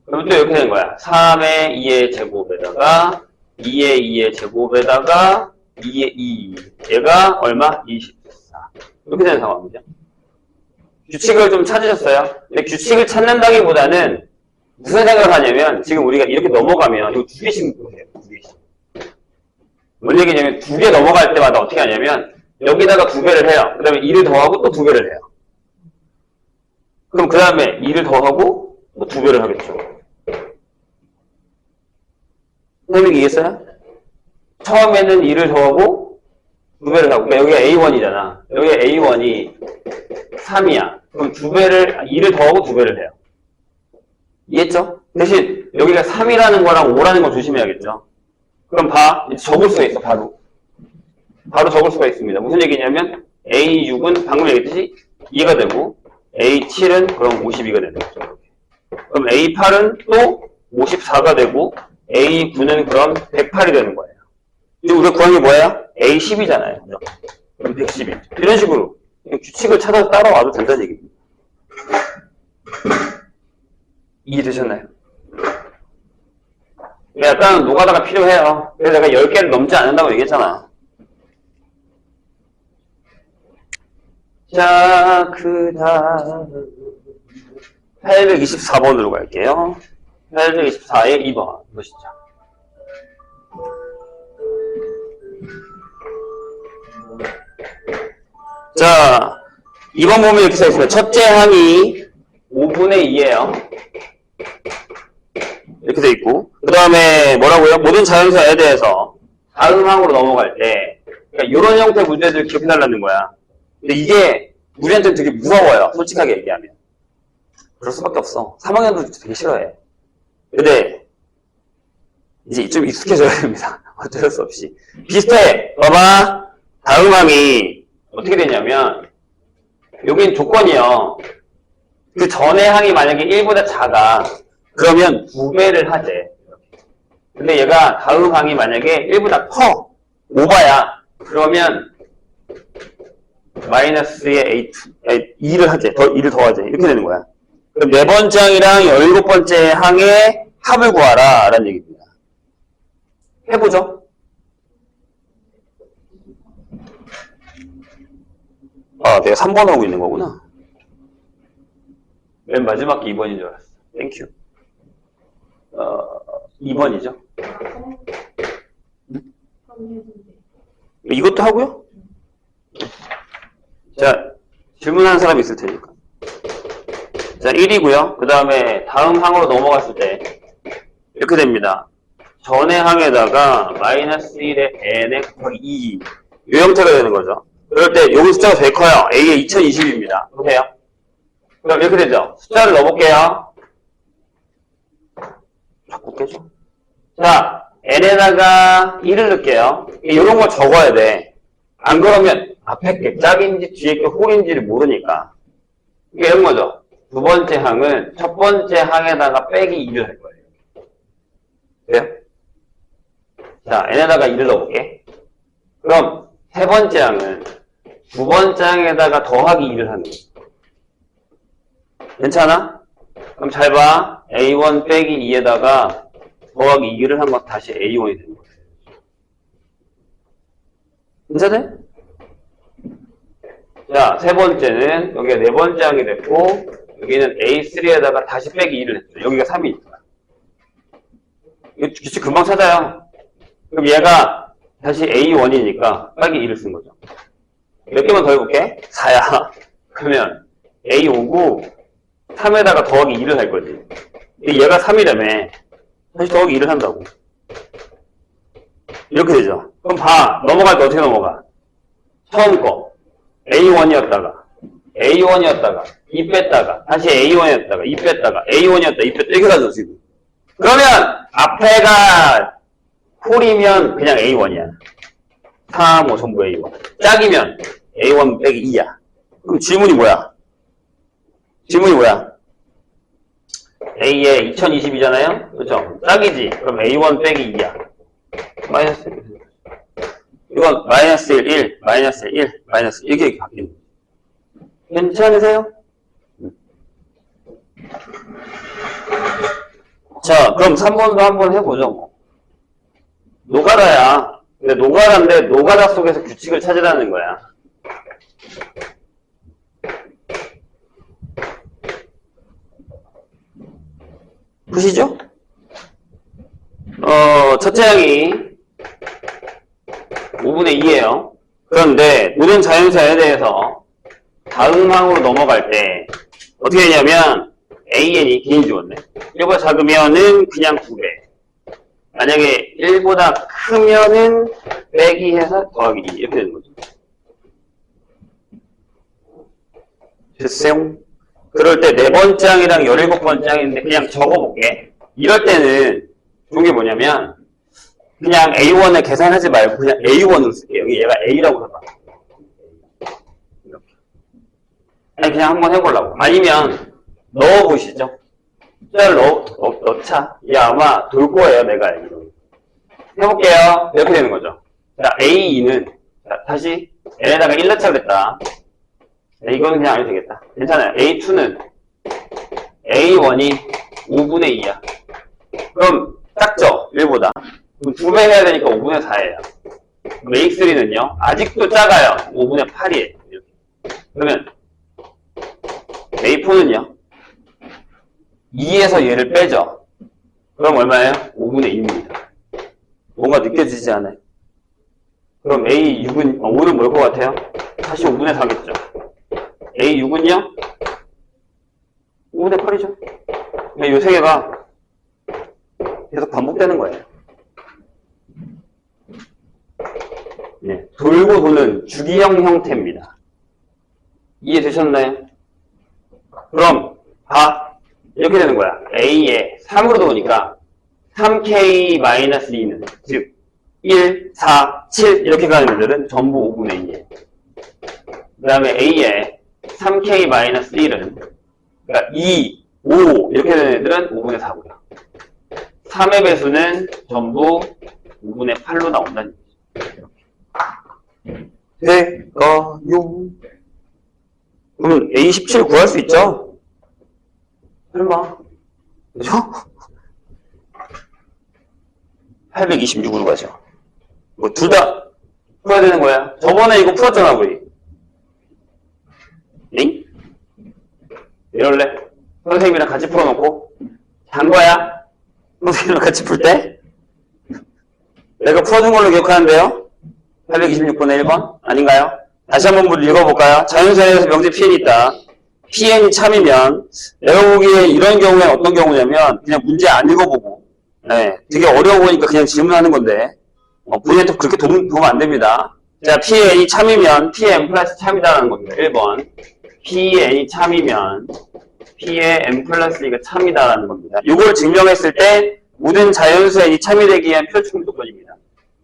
그럼 또 이렇게 되는 거야. 3의 2의 제곱에다가 2의 2의 제곱에다가 2의 2. 얘가 얼마? 24. 이렇게 되는 상황이죠. 규칙을 좀 찾으셨어요? 근데 규칙을 찾는다기보다는 무슨 생각을 하냐면 지금 우리가 이렇게 넘어가면 이거 2개씩 보세요. 2개씩. 뭔 얘기냐면 2개 넘어갈 때마다 어떻게 하냐면 여기다가 2배를 해요. 그 다음에 2를 더하고 또 2배를 해요. 그럼 그 다음에 2를 더하고 또 2배를 하겠죠. 선생님 이해했어요? 처음에는 2를 더하고 2배를 하고, 그러니까 여기가 A1이잖아. 여기가 A1이 3이야. 그럼 2를 더하고 2배를 해요. 이해했죠? 대신 여기가 3이라는 거랑 5라는 거 조심해야겠죠. 그럼 적을 수가 있어, 바로 적을 수가 있습니다. 무슨 얘기냐면 A6은 방금 얘기했듯이 2가 되고 A7은 그럼 52가 되는 거죠. 그럼 A8은 또 54가 되고 A9는 그럼 108이 되는 거예요. 지금 우리가 구한 게 뭐예요? A10이잖아요. 그럼 112. 이런 식으로 규칙을 찾아서 따라와도 된다는 얘기입니다. 이해되셨나요? 약간 노가다가 필요해요. 그래서 내가 10개를 넘지 않는다고 얘기했잖아. 자, 그 다음 824번으로 갈게요. 824의 2번 보시죠. 자, 2번 보면 이렇게 써 있습니다. 첫째 항이 5분의 2예요. 이렇게 돼 있고, 그 다음에 뭐라고요? 모든 자연수에 대해서 다음 항으로 넘어갈 때, 그러니까 이런 형태의 문제들을 기억해달라는 거야. 근데 이게 우리한테는 되게 무서워요. 솔직하게 얘기하면. 그럴 수밖에 없어. 3학년도 되게 싫어해. 근데 이제 좀 익숙해져야 됩니다. 어쩔 수 없이. 비슷해. 봐봐. 다음 항이 어떻게 되냐면 여긴 조건이요. 그 전의 항이 만약에 1보다 작아. 그러면 2배를 하재. 근데 얘가 다음 항이 만약에 1보다 커. 오버야. 그러면 마이너스의 A2, 2를 하재. 2를 더하재. 이렇게 되는 거야. 그럼 네 번째 항이랑 17번째 항의 합을 구하라. 라는 얘기입니다. 해보죠. 아, 내가 3번 하고 있는 거구나. 맨 마지막 게 2번인 줄 알았어. 땡큐. 2번이죠. 이것도 하고요? 자, 질문하는 사람 있을 테니까. 자, 1이고요. 그 다음에 다음 항으로 넘어갔을 때 이렇게 됩니다. 전의 항에다가 마이너스 1에 n에 곱하기 2. 이 형태가 되는 거죠. 그럴 때 여기 숫자가 제일 커요. A의 2020입니다. 보세요. 그럼 이렇게 되죠. 숫자를 넣어볼게요. 자꾸 깨져. 자, n에다가 1을 넣을게요. 이런 걸 적어야 돼. 안 그러면 앞에 게 짝인지 뒤에 게 홀인지를 모르니까. 이게 이런 거죠. 두 번째 항은 첫 번째 항에다가 빼기 2를 할 거예요. 그래요? 자, n에다가 2를 넣어볼게. 그럼 세 번째 항은 두 번째 항에다가 더하기 2를 하는 거예요. 괜찮아? 그럼 잘 봐. A1 빼기 2에다가 더하기 2를 한 거 다시 A1이 되는 거예요. 괜찮아요? 자, 세 번째는 여기가 네 번째 항이 됐고 여기는 A3에다가 다시 빼기 2를 했죠. 여기가 3이니까. 이거 규칙 금방 찾아요. 그럼 얘가 다시 A1이니까 빼기 2를 쓴 거죠. 몇 개만 더 해볼게. 4야. 그러면 A5고 3에다가 더하기 2를 할 거지. 얘가 3이라며. 다시 더하기 2를 한다고. 이렇게 되죠. 그럼 봐. 넘어갈 때 어떻게 넘어가? 처음 거. A1이었다가, A1이었다가, 2 뺐다가, 다시 A1이었다가, 2 뺐다가, A1이었다, 2 뺐다. 이렇게 가죠, 지금. 그러면 앞에가 홀이면 그냥 A1이야. 3, 5 전부 A1. 짝이면 A1 빼기 2야. 그럼 질문이 뭐야? 질문이 뭐야? A에 2020이잖아요? 그렇죠? 짝이지? 그럼 A1 빼기 2야. 마이너스 1. 이건 마이너스 1, 1, 마이너스 1, 마이너스 1. 이렇게 바뀌는 거예요. 괜찮으세요? 자, 그럼 3번도 한번 해보죠. 뭐. 노가다야. 근데 노가다인데 노가다 속에서 규칙을 찾으라는 거야. 보시죠? 첫째 항이 5분의 2예요. 그런데 모든 자연수에 대해서 다음 항으로 넘어갈 때 어떻게 되냐면 AN이 개인 주었네. 1보다 작으면은 그냥 2배. 만약에 1보다 크면은 빼기 해서 더하기 2 이렇게 되는 거죠. 됐어요? 그럴 때 네 번째 항이랑 17번째 항인데 그냥 적어볼게. 이럴 때는 좋은 게 뭐냐면 그냥 A1을 계산하지 말고 그냥 A1으로 쓸게요. 여기 얘가 A라고 해봐. 이렇게. 아니 그냥 한번 해보려고. 아니면 넣어보시죠. 숫자를 넣자. 얘 아마 돌 거예요. 내가 알기로. 해볼게요. 이렇게 되는 거죠. 자, A2는 자, 다시 N에다가 1 넣자 그랬다. 이거는 그냥 안 해도 되겠다. 괜찮아요. A2는 A1이 5분의 2야. 그럼 작죠? 1보다. 그럼 2배 해야 되니까 5분의 4예요. 그럼 A3는요? 아직도 작아요. 5분의 8이에요. 이렇게. 그러면 A4는요? 2에서 얘를 빼죠. 그럼 얼마예요? 5분의 2입니다. 뭔가 느껴지지 않아요? 그럼 A6은, 5는 뭘 것 같아요? 다시 5분의 4겠죠. A6은요? 5분의 8이죠. 근데 요 세 개가 계속 반복되는 거예요. 네, 돌고 도는 주기형 형태입니다. 이해되셨나요? 그럼 봐. 이렇게 되는 거야. A에 3으로 넣으니까 3K-2는 즉 1, 4, 7 이렇게 가는 애들은 전부 5분의 2에 그 다음에 A에 3K-1은 그러니까 2, 5 이렇게 되는 애들은 5분의 4고요. 3의 배수는 전부 5분의 8로 나온다는 얘기죠. 될까요? 그러면 A17 구할 수 있죠? 설마. 그죠? 826으로 가죠. 뭐, 둘 다 풀어야 되는 거야. 저번에 이거 풀었잖아, 우리. 응? 이럴래? 선생님이랑 같이 풀어놓고. 잔 거야? 선생님이랑 같이 풀 때? 내가 풀어준 걸로 기억하는데요? 826번의 1번? 아닌가요? 다시 한번 읽어볼까요? 자연수에서 명제 PN이 있다. PN이 참이면, 내가 보기에 이런 경우에 어떤 경우냐면, 그냥 문제 안 읽어보고, 네, 되게 어려워 보니까 그냥 질문하는 건데, 본인한테 그렇게 도움 안 됩니다. 자, PN이 참이면, PN 플러스 참이다라는 겁니다. 1번. PN이 참이면, P의 N 플러스 2가 참이다라는 겁니다. 이걸 증명했을 때, 모든 자연수 N이 참이 되기 위한 표준 조건입니다.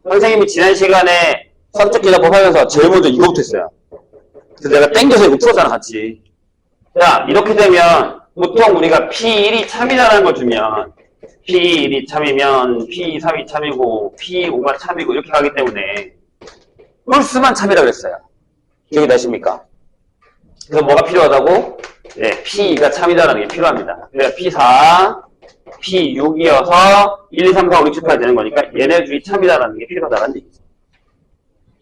선생님이 지난 시간에 선택기자법 하면서 제일 먼저 이거부터 했어요. 그래서 내가 땡겨서 이거 풀었잖아, 같이. 자, 이렇게 되면, 보통 우리가 P1이 참이다라는 걸 주면, P1이 참이면, P3이 참이고, P5가 참이고, 이렇게 가기 때문에, 홀수만 참이라 그랬어요. 기억이 나십니까? 그래서 뭐가 필요하다고? 네, P2가 참이다라는 게 필요합니다. 그래서 P4, P6이어서 1, 2, 3, 4, 5, 6, 7, 8 되는 거니까 얘네 둘이 참이다라는 게 필요하다는 얘기죠.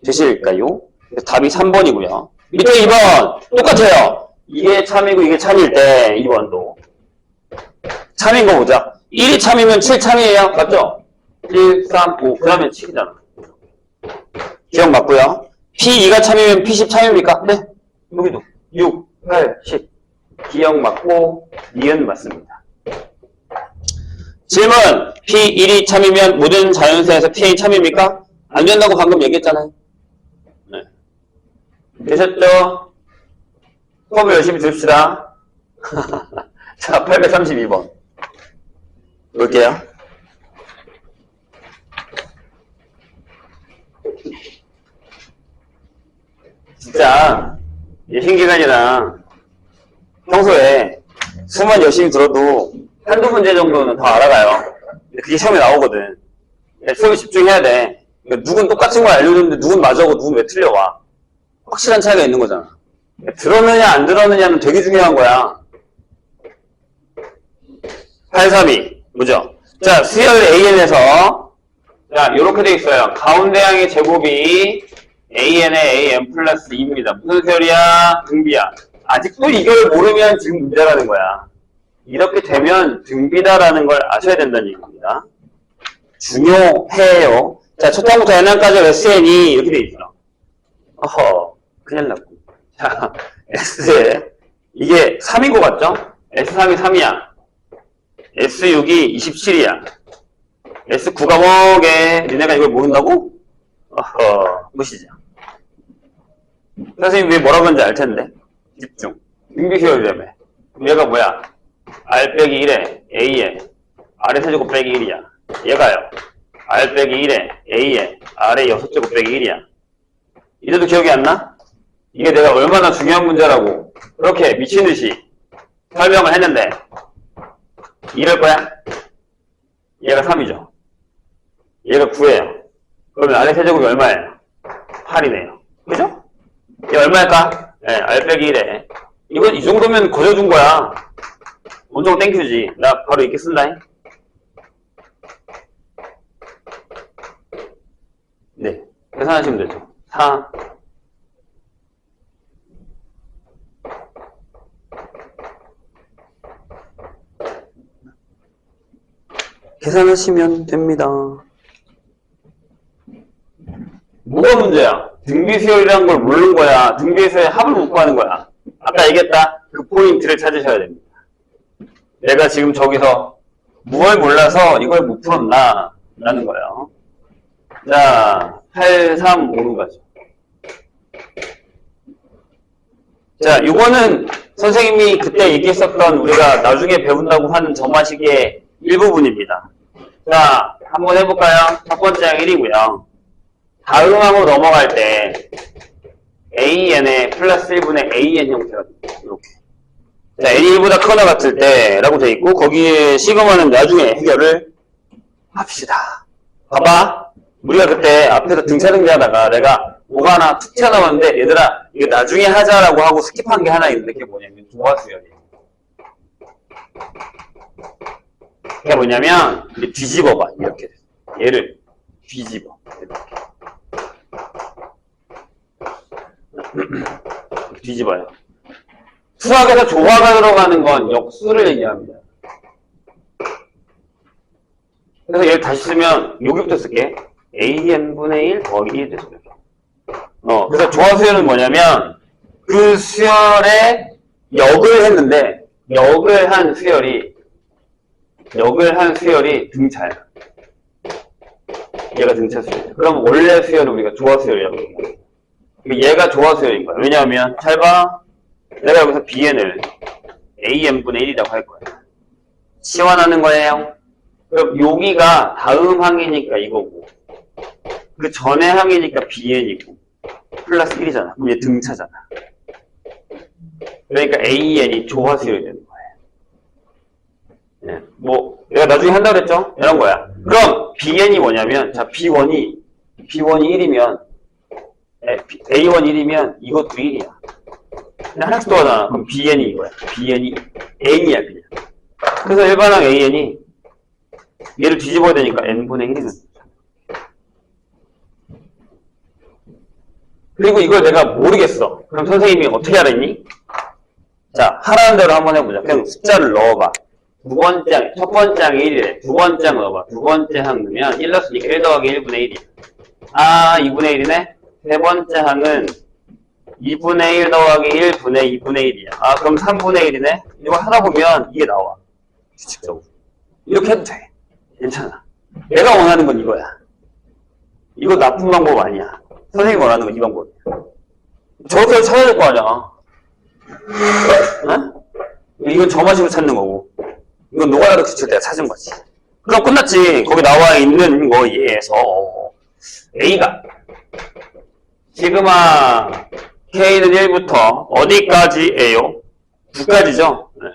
되실까요? 답이 3번이고요. 밑에 2번 똑같아요. 이게 참이고 이게 참일 때 2번도 참인 거 보자. 1이 참이면 7 참이에요. 맞죠? 1, 3, 5 그 다음에 7이잖아. 기억 맞고요. P2가 참이면 P10 참입니까? 네. 여기도 6, 8, 10 기억 맞고 니은 맞습니다. 질문. P1이 참이면 모든 자연수에서 Pn이 참입니까? 안 된다고 방금 얘기했잖아요. 네. 되셨죠? 수업을 열심히 들읍시다. 자, 832번. 볼게요. 진짜 예신기간이랑 평소에 수만 열심히 들어도 한두 문제 정도는 더 알아가요. 근데 그게 시험에 나오거든. 수업에 집중해야 돼. 그러니까 누군 똑같은 걸 알려줬는데 누군 맞아고 누군 왜 틀려와. 확실한 차이가 있는 거잖아. 들었느냐 안 들었느냐는 되게 중요한 거야. 832 뭐죠? 자, 수열 AN에서 자, 요렇게 돼 있어요. 가운데항의 제곱이 AN의 AN 플러스 2입니다. 무슨 수열이야? 등비야. 아직도 이걸 모르면 지금 문제라는 거야. 이렇게 되면 등비다라는 걸 아셔야 된다는 얘기입니다. 중요해요. 자, 첫 항부터 n항까지 SN이 이렇게 돼 있어. 어허, 큰일 났고. 자, S에 이게 3인 것 같죠? S3이 3이야. S6이 27이야. S9가 뭐게? 니네가 이걸 모른다고? 어허, 무시죠. 선생님이 왜 뭐라고 하는지 알 텐데. 집중. 등비수열이라며. 얘가 뭐야? R 빼기 1에 A에 R의 세제곱 빼기 1이야. 얘가요. R 빼기 1에 A에 R의 6제곱 빼기 1이야. 이래도 기억이 안 나? 이게 내가 얼마나 중요한 문제라고 그렇게 미친듯이 설명을 했는데 이럴 거야? 얘가 3이죠. 얘가 9예요. 그러면 R의 세제곱이 얼마예요? 8이네요. 그죠? 얘 얼마일까? 네, R 빼기 1에 이건 이 정도면 거저준 거야. 엄청 땡큐지. 나 바로 이렇게 쓴다. 네. 계산하시면 되죠. 4. 계산하시면 됩니다. 뭐가 문제야? 등비수열이라는 걸 모르는 거야. 등비수열의 합을 못 구하는 거야. 아까 얘기했다. 그 포인트를 찾으셔야 됩니다. 내가 지금 저기서 무엇을 몰라서 이걸 못 풀었나 라는 거예요. 자, 8, 3, 5로 가죠. 자, 요거는 선생님이 그때 얘기했었던 우리가 나중에 배운다고 하는 점화식의 일부분입니다. 자, 한번 해볼까요? 첫 번째 항 1이고요. 다음 항으로 넘어갈 때 AN의 플러스 1분의 AN 형태가 됩니다. 이렇게. 자, n이 1보다 크거나 같을 때 라고 돼 있고 거기에 시그마는 나중에 해결을 합시다. 봐봐. 우리가 그때 앞에서 등차등비하다가 내가 뭐가 하나 툭 튀어나왔는데 얘들아 이거 나중에 하자라고 하고 스킵한 게 하나 있는데 그게 뭐냐면 조화수열이에요. 그게 뭐냐면 뒤집어봐. 이렇게 얘를 뒤집어. 이렇게 뒤집어요. 수학에서 조화가 들어가는 건 역수를 얘기합니다. 그래서 얘를 다시 쓰면 여기부터 쓸게. AN분의 1 더하기 1 됐어요. 그래서 조화수열은 뭐냐면 그 수열에 역을 했는데 역을 한 수열이 등차야. 얘가 등차 수열이야. 그럼 원래 수열을 우리가 조화수열이라고 얘기해요. 얘가 조화수열인 거야. 왜냐하면 잘 봐. 내가 여기서 BN을 AN분의 1이라고 할 거야. 치환하는 거예요. 그럼 여기가 다음 항이니까 이거고 그 전에 항이니까 BN이고 플러스 1이잖아. 그럼 얘 등차잖아. 그러니까 AN이 조화수열이 되는 거예요. 네. 뭐 내가 나중에 한다고 그랬죠? 이런 거야. 그럼 BN이 뭐냐면 자 B1이 1이면 A1 1이면 이것도 1이야. 하나씩 더 하잖아. 그럼 BN이 이거야. BN이 N이야 그냥. 그래서 일반항 AN이 얘를 뒤집어야 되니까 N분의 1이 된다. 그리고 이걸 내가 모르겠어. 그럼 선생님이 어떻게 하랬니? 자, 하라는 대로 한번 해보자. 그냥 숫자를 넣어봐. 첫 번째 항이 1이래. 두 번째 항 넣어봐. 두 번째 항 넣으면 1 넣었으니까 1 더하기 1분의 1이야. 아, 2분의 1이네? 세 번째 항은 2분의 1 더하기 1분의 2분의 1이야. 아, 그럼 3분의 1이네? 이거 하다 보면 이게 나와. 규칙적으로. 이렇게 해도 돼. 괜찮아. 내가 원하는 건 이거야. 이거 나쁜 방법 아니야. 선생님이 원하는 건 이 방법이야. 저것을 찾아야 될 거 아니야. 어? 이건 점화식으로 찾는 거고. 이건 노가다로 규칙을 내가 찾은 거지. 그럼 끝났지. 거기 나와 있는 거에서 A가 시그마 K는 1부터 어디까지예요? 9까지죠? 네.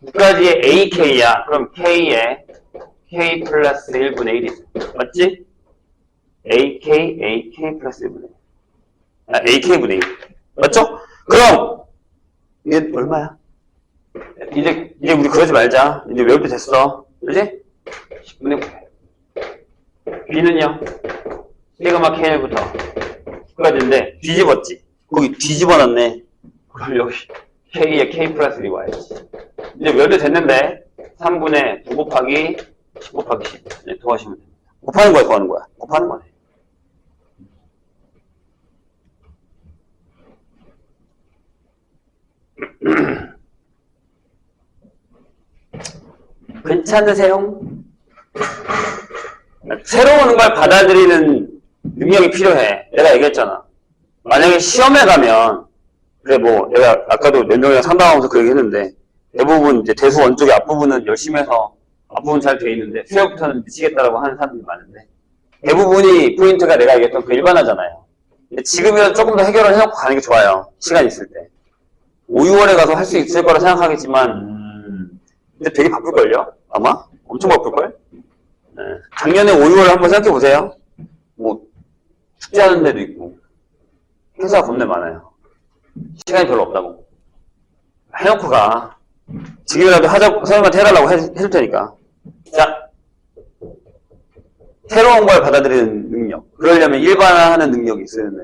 9까지의 AK야. 그럼 K에 K 플러스 1분의 1이죠. 맞지? AK 플러스 1분의 1. 아, AK분의 1. 맞죠? 그럼 이게 얼마야? 이제 우리 그러지 말자. 이제 외울 때 됐어. 그지? 10분의 9. B는요? 시그마 K1부터 9까지인데 뒤집었지? 거기 뒤집어놨네. 그럼 여기 K에 K 플러스 1이 와야지. 이제 외울 때 됐는데 3분의 9 곱하기 10 곱하기 10. 네, 더하시면 됩니다. 곱하는 거야, 더하는 거야? 곱하는 거네. 괜찮으세요? 새로운 걸 받아들이는 능력이 필요해. 내가 얘기했잖아. 만약에 시험에 가면, 그래, 뭐, 내가 아까도 몇 명이랑 상담하면서 그 얘기 했는데, 대부분 이제 대수 원쪽의 앞부분은 열심히 해서 앞부분 잘 돼 있는데, 수요부터는 미치겠다라고 하는 사람들이 많은데, 대부분이 포인트가 내가 얘기했던 그 일반화잖아요. 근데 지금이라도 조금 더 해결을 해놓고 가는 게 좋아요. 시간 있을 때. 5, 6월에 가서 할 수 있을 거라 생각하겠지만, 근데 되게 바쁠걸요? 아마? 엄청 바쁠걸? 네. 작년에 5, 6월 한번 생각해보세요. 뭐, 축제하는 데도 있고, 행사가 겁나 많아요. 시간이 별로 없다고. 해놓고 가. 지금이라도 하자고, 선생님한테 해달라고 해줄 테니까. 자, 새로운 걸 받아들이는 능력. 그러려면 일반화하는 능력이 있어야 된다.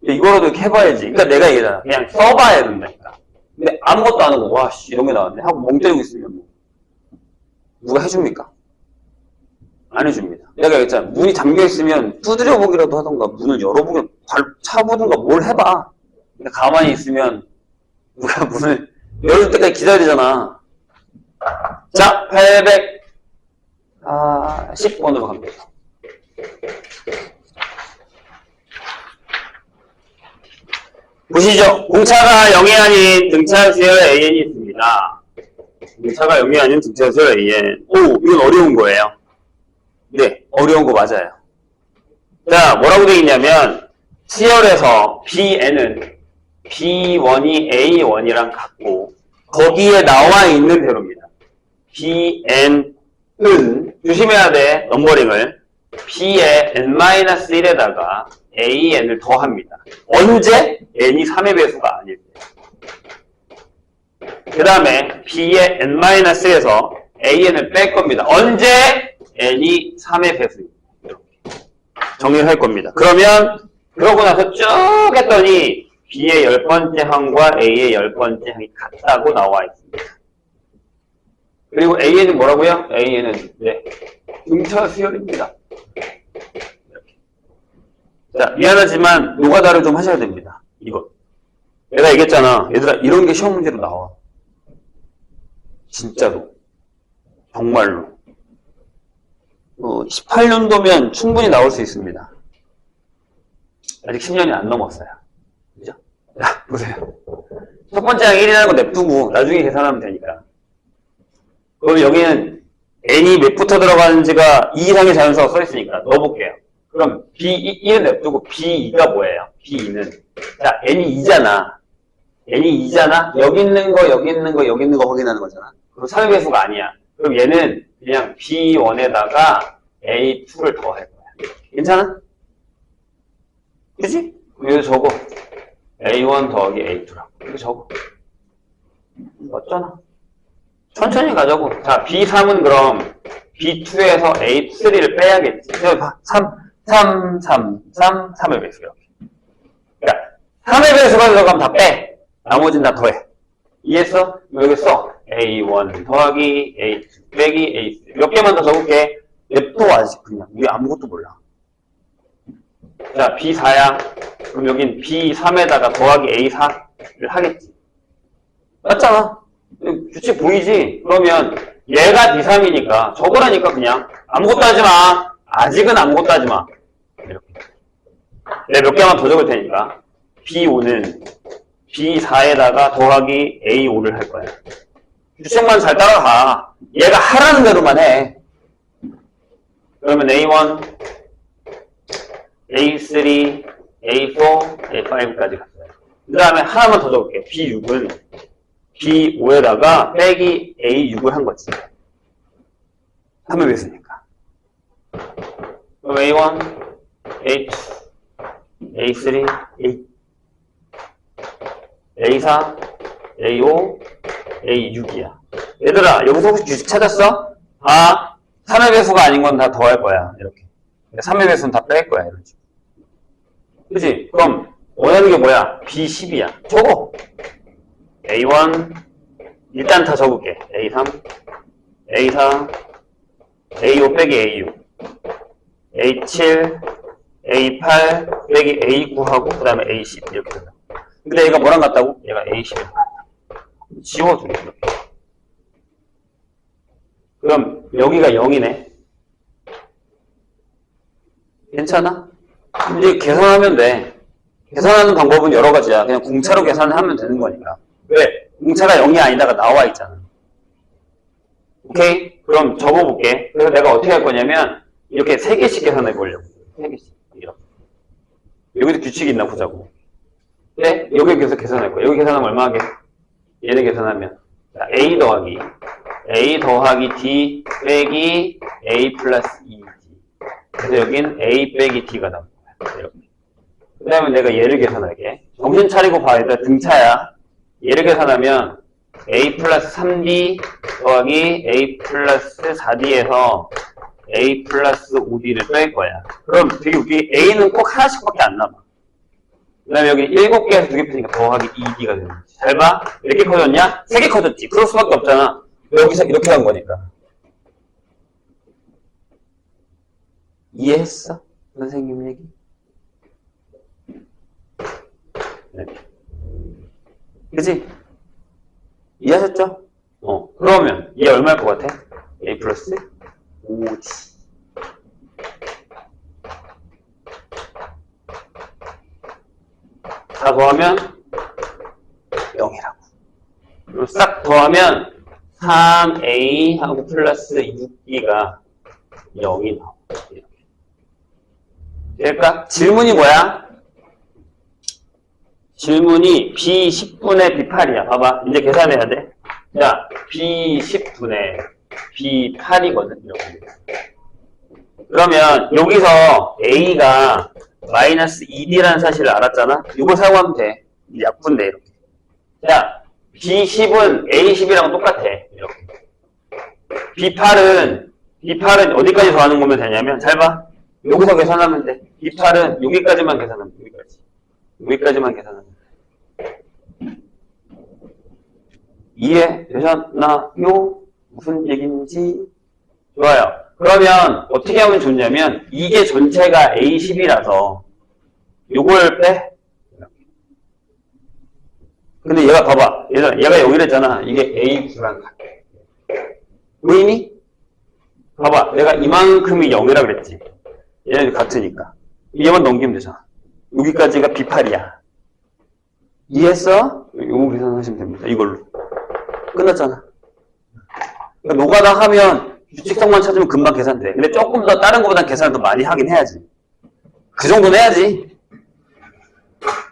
이거라도 이렇게 해봐야지. 그러니까 내가 얘기하잖아. 그냥 써봐야 된다니까. 근데 아무것도 안 하고, 와, 씨, 이런 게 나왔네. 하고 멍 때리고 있으면 뭐. 누가 해줍니까? 안 해줍니다. 내가 얘기했잖아. 문이 잠겨있으면 두드려 보기라도 하던가, 문을 열어보기, 차보든가 뭘 해봐. 근데 가만히 있으면 누가 문을 열을 때까지 기다리잖아. 자, 810번으로 갑니다. 보시죠. 공차가 0이 아닌 등차 수열 AN이 있습니다. 공차가 0이 아닌 등차 수열 AN. 오, 이건 어려운 거예요. 네, 어려운 거 맞아요. 자, 뭐라고 되어 있냐면 수열에서 BN은 B1이 A1이랑 같고 거기에 나와 있는 대로입니다. BN은 조심해야 돼. 넘버링을 B의 N-1에다가 AN을 더합니다. 언제? N이 3의 배수가 아닐 때. 그 다음에 B의 N-에서 AN을 뺄 겁니다. 언제? N이 3의 배수입니다. 이렇게 정리를 할 겁니다. 그러면 그러고 나서 쭉 했더니 B의 10번째 항과 A의 10번째 항이 같다고 나와 있습니다. 그리고 AN은 뭐라고요? AN은 네, 등차 수열입니다. 이렇게. 자, 미안하지만 노가다를 좀 하셔야 됩니다. 이거. 내가 얘기했잖아. 얘들아, 이런 게 시험 문제로 나와. 진짜로. 정말로. 18년도면 충분히 나올 수 있습니다. 아직 10년이 안 넘었어요. 그죠? 자, 보세요. 첫 번째 항 1이라는 거 냅두고 나중에 계산하면 되니까. 그럼 여기는 n이 몇부터 들어가는지가 2 이상의 자연수가 써있으니까 넣어볼게요. 그럼 B1은 냅두고 B2가 뭐예요? B2는 자, n이 2잖아. n이 2잖아? 여기 있는 거, 여기 있는 거, 여기 있는 거 확인하는 거잖아. 그럼 3의 배수가 아니야. 그럼 얘는 그냥 B1에다가 A2를 더할 거야. 괜찮아? 그치? 여기서 적어. A1 더하기 A2라고. 이거 적어. 맞잖아. 천천히 가자고. 자, B3은 그럼 B2에서 A3를 빼야겠지. 여기 봐. 3의 배수. 이렇게. 그러니까 3의 배수가 들어가면 다 빼. 나머지는 다 더해. 이해했어? 여기 써. A1 더하기 A2 빼기 A3. 몇 개만 더 적을게. 냅둬 아직 그냥. 우리 아무것도 몰라. 자, B4야. 그럼 여긴 B3에다가 더하기 A4를 하겠지. 맞잖아. 규칙 보이지? 그러면 얘가 D3이니까 적으라니까 그냥 아무것도 하지 마. 아직은 아무것도 하지 마. 이렇게. 내가 몇 개만 더 적을 테니까 B5는 B4에다가 더하기 A5를 할 거야. 규칙만 잘 따라가. 얘가 하라는 대로만 해. 그러면 A1, A3, A4, A5까지 갔어요. 그 다음에 하나만 더 적을게요. B6은 B5에다가 빼기 A6을 한 거지. 3의 배수니까. 그럼 A1, A2, A3, A4, A5, A6이야. 얘들아, 여기서 혹시 규칙 찾았어? 아, 3의 배수가 아닌 건 다 더할 거야. 이렇게. 3의 배수는 다 뺄 거야. 이런 식으로. 그치? 그럼 원하는 게 뭐야? B10이야. 적어. A1 일단 다 적을게. A3, A4, A5 빼기 A6, A7, A8 빼기 A9 하고 그 다음에 A10 이렇게 된다. 근데 얘가 뭐랑 같다고? 얘가 A10이랑 같다. 지워두게 이렇게. 그럼 여기가 0이네. 괜찮아? 이제 계산하면 돼. 계산하는 방법은 여러 가지야. 그냥 공차로 계산을 하면 되는 거니까. 왜? 공차가 0이 아니다가 나와 있잖아. 오케이? 그럼 적어볼게. 그래서 내가 어떻게 할 거냐면 이렇게 3개씩 계산해 보려고. 3개씩. 이렇게. 여기도 규칙이 있나 보자고. 네? 여기 계속 계산할 거야. 여기 계산하면 얼마 하게? 얘를 계산하면 자, A 더하기 D 빼기 A 플러스 2D. 그래서 여긴 A 빼기 D가 나올 거야. 이렇게. 그 다음에 내가 얘를 계산할게. 정신 차리고 봐. 얘들아 등차야. 얘를 계산하면 A 플러스 3D 더하기 A 플러스 4D에서 A 플러스 5D를 뺄 거야. 그럼 되게 웃기. A는 꼭 하나씩밖에 안 남아. 그 다음에 여기 7개에서 2개 빼니까 더하기 2D가 되는 거지. 잘 봐. 몇 개 커졌냐? 3개 커졌지. 그럴 수밖에 없잖아. 여기서 이렇게 한 거니까. 이해했어? 선생님 얘기? 네. 그치? 이해하셨죠? 그러면 얘 얼마일 것 같아? A 플러스 5D. 다 더하면 0이라고. 그리고 싹 더하면 3a 하고 플러스 6b가 0이 나와. 될까? 질문이 뭐야? 질문이 B10분의 B8이야. 봐봐. 이제 계산해야 돼. 자, B10분의 B8이거든. 이렇게. 그러면 여기서 A가 마이너스 2D라는 사실을 알았잖아? 이걸 사용하면 돼. 약분돼, 이렇게. 자, B10은 A10이랑 똑같아. 이렇게. B8은 어디까지 더하는 거면 되냐면, 잘 봐. 여기서 계산하면 돼. B8은 여기까지만 계산하면 돼. 여기까지만 계산하면 돼. 이해되셨나요? 무슨 얘기인지? 좋아요. 그러면 어떻게 하면 좋냐면 이게 전체가 A10이라서 요걸 빼. 근데 얘가 봐봐. 얘가 여기랬잖아. 이게 A9랑 같아. 보이니? 봐봐. 내가 이만큼이 0이라 그랬지. 얘네들 같으니까. 얘만 넘기면 되잖아. 여기까지가 B8이야. 이해했어? 요거 계산하시면 됩니다. 이걸로. 끝났잖아. 그러니까 노가다 하면 규칙성만 찾으면 금방 계산돼. 근데 조금 더 다른 것보다 계산을 더 많이 하긴 해야지. 그 정도는 해야지.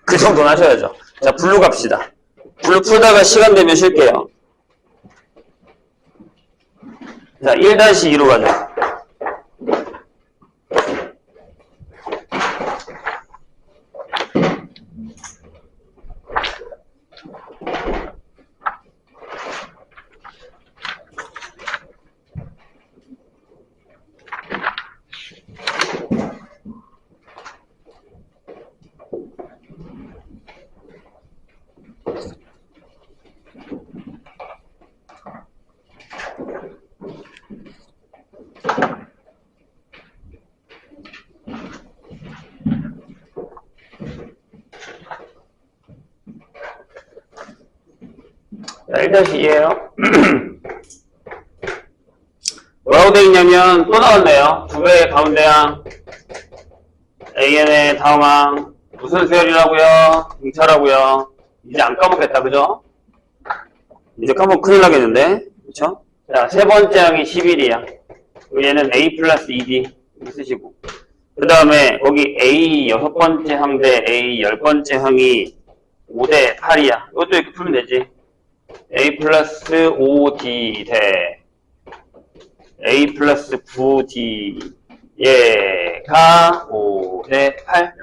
그 정도는 하셔야죠. 자, 블루 갑시다. 블루 풀다가 시간 되면 쉴게요. 자, 1-2로 가자. 자, 1-2에요. 뭐라고 되어 있냐면, 또 나왔네요. 두 배의 가운데항. AN의 다음항. 무슨 수열이라고요? 등차라고요. 이제 안 까먹겠다, 그죠? 이제 까먹으면 큰일 나겠는데? 그쵸? 자, 세 번째 항이 11이야. 얘는 A 플러스 2D. 쓰시고. 그 다음에, 거기 A 6번째 항 대 A 10번째 항이 5대 8이야. 이것도 이렇게 풀면 되지. A 플러스 5D 대 A 플러스 9D 얘가 5대 8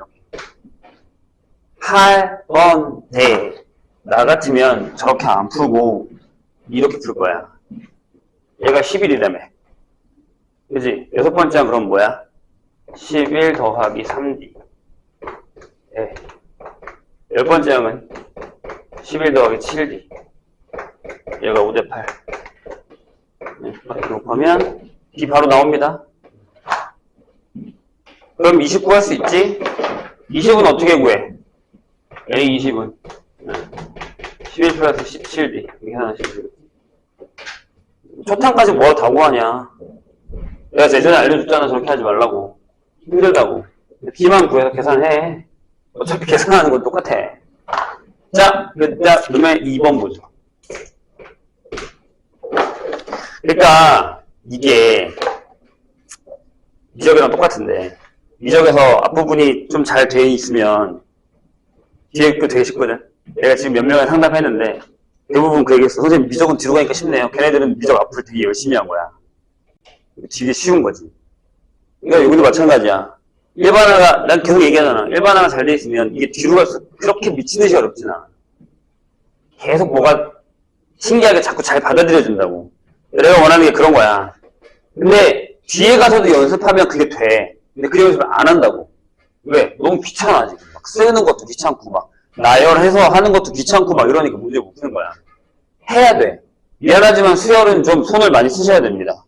8번 대 나 같으면 저렇게 안 풀고 이렇게 풀 거야. 얘가 11이라며. 그지? 여섯 번째는 그럼 뭐야? 11 더하기 3D. 네. 열 번째 항은 11 더하기 7D. 얘가 5대 8. 네, 이렇게 하면 D 바로 나옵니다. 그럼 20 구할 수 있지? 20은 어떻게 구해? A 20은 11 플러스 17D. 이렇게 하나씩. 초탕까지 뭐하러 다 구하냐? 내가 예전에 알려줬잖아. 저렇게 하지 말라고. 힘들다고. D만 구해서 계산해. 어차피 계산하는 건 똑같아. 자, 그다음에 2번 보죠. 그러니까 이게 미적이랑 똑같은데 미적에서 앞부분이 좀 잘 돼 있으면 뒤에 거 되게 쉽거든. 내가 지금 몇 명을 상담했는데 대부분 그 얘기했어. 선생님 미적은 뒤로 가니까 쉽네요. 걔네들은 미적 앞을 되게 열심히 한 거야. 되게 쉬운 거지. 그러니까 여기도 마찬가지야. 일반화가 난 계속 얘기하잖아. 일반화가 잘 돼 있으면 이게 뒤로 갈수록 그렇게 미친 듯이 어렵진 않아. 계속 뭐가 신기하게 자꾸 잘 받아들여진다고. 내가 원하는 게 그런 거야. 근데 뒤에 가서도 연습하면 그게 돼. 근데 그 연습을 안 한다고. 왜? 너무 귀찮아 지금. 막 쓰는 것도 귀찮고 막 나열해서 하는 것도 귀찮고 막 이러니까 문제 못 푸는 거야. 해야 돼. 미안하지만 수열은 좀 손을 많이 쓰셔야 됩니다.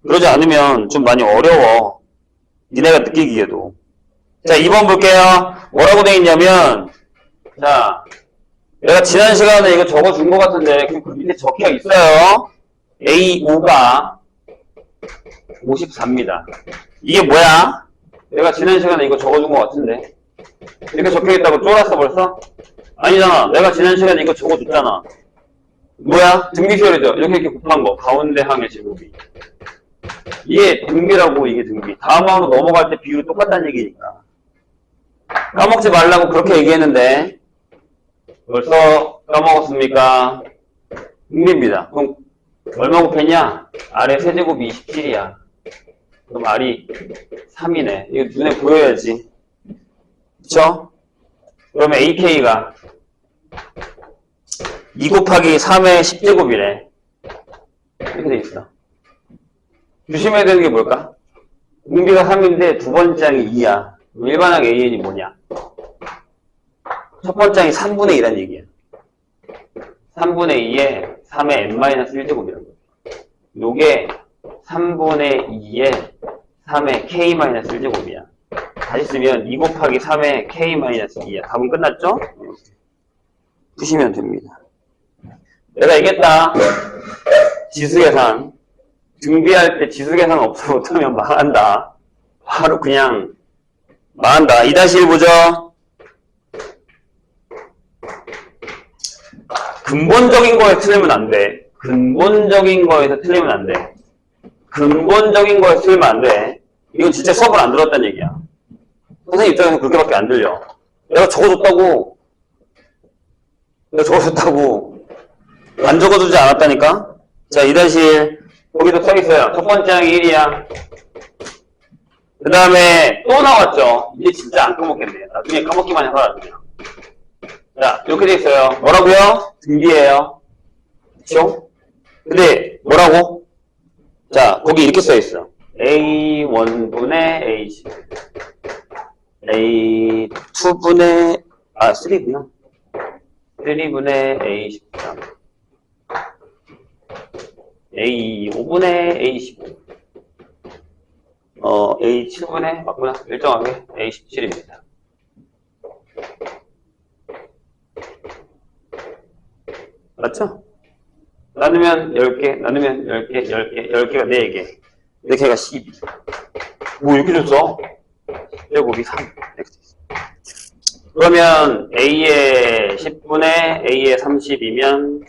그러지 않으면 좀 많이 어려워. 니네가 느끼기에도. 자, 2번 볼게요. 뭐라고 돼 있냐면, 자, 내가 지난 시간에 이거 적어준 것 같은데 그 밑에 적혀 있어요. A5가 54입니다. 이게 뭐야? 내가 지난 시간에 이거 적어준 것 같은데 이렇게 적혀있다고 쫄았어 벌써? 아니잖아. 내가 지난 시간에 이거 적어줬잖아. 뭐야? 등비수열이죠. 이렇게 곱한 거. 가운데 항의 제곱이. 이게 등비라고, 이게 등비. 다음 항으로 넘어갈 때 비율이 똑같다는 얘기니까. 까먹지 말라고 그렇게 얘기했는데, 벌써 까먹었습니까? 등비입니다. 그럼, 얼마 곱했냐? 아래 세제곱이 27이야. 그럼 R이 3이네. 이거 눈에 보여야지. 그쵸? 그러면 AK가 2 곱하기 3의 10제곱이네. 이렇게 돼 있어. 조심해야 되는 게 뭘까? 등비가 3인데 두 번째 항이 2야. 일반항 AN이 뭐냐? 첫 번째 항이 3분의 2란 얘기야. 3분의 2에 3의 n-1제곱이라는 거야. 요게 3분의 2에 3의 k-1제곱이야. 다시 쓰면 2 곱하기 3의 k-2야. 답은 끝났죠? 푸시면 됩니다. 내가 얘기했다. 지수계산. 등비할 때 지수계산 없어 못하면 망한다. 바로 그냥 망한다. 2-1 보죠. 근본적인 거에 틀리면 안 돼. 근본적인 거에서 틀리면 안 돼. 근본적인 거에서 틀리면 안 돼. 이건 진짜 수업을 안 들었다는 얘기야. 선생님 입장에서 그렇게밖에 안 들려. 내가 적어줬다고. 안 적어주지 않았다니까? 자, 2-1. 거기도 써있어요. 첫 번째 항이 1이야. 그 다음에 또 나왔죠. 이제 진짜 안 까먹겠네. 나중에 까먹기만 해서 그냥. 자, 이렇게 돼 있어요. 뭐라고요? 등비예요. 그쵸? 근데 뭐라고? 자, 거기 이렇게 써있어. A1분의 A10. A2분의, 3구나. 3분의 A13. A5분의 A15. A7분의, 맞구나. 일정하게 A17입니다. 맞죠? 나누면 10개, 나누면 10개, 10개, 10개가 4개. 이렇게 해가 12. 뭐 이렇게 줬어? 제곱이 3. 이렇게 돼 있어. 그러면 A의 10분의 A의 30이면,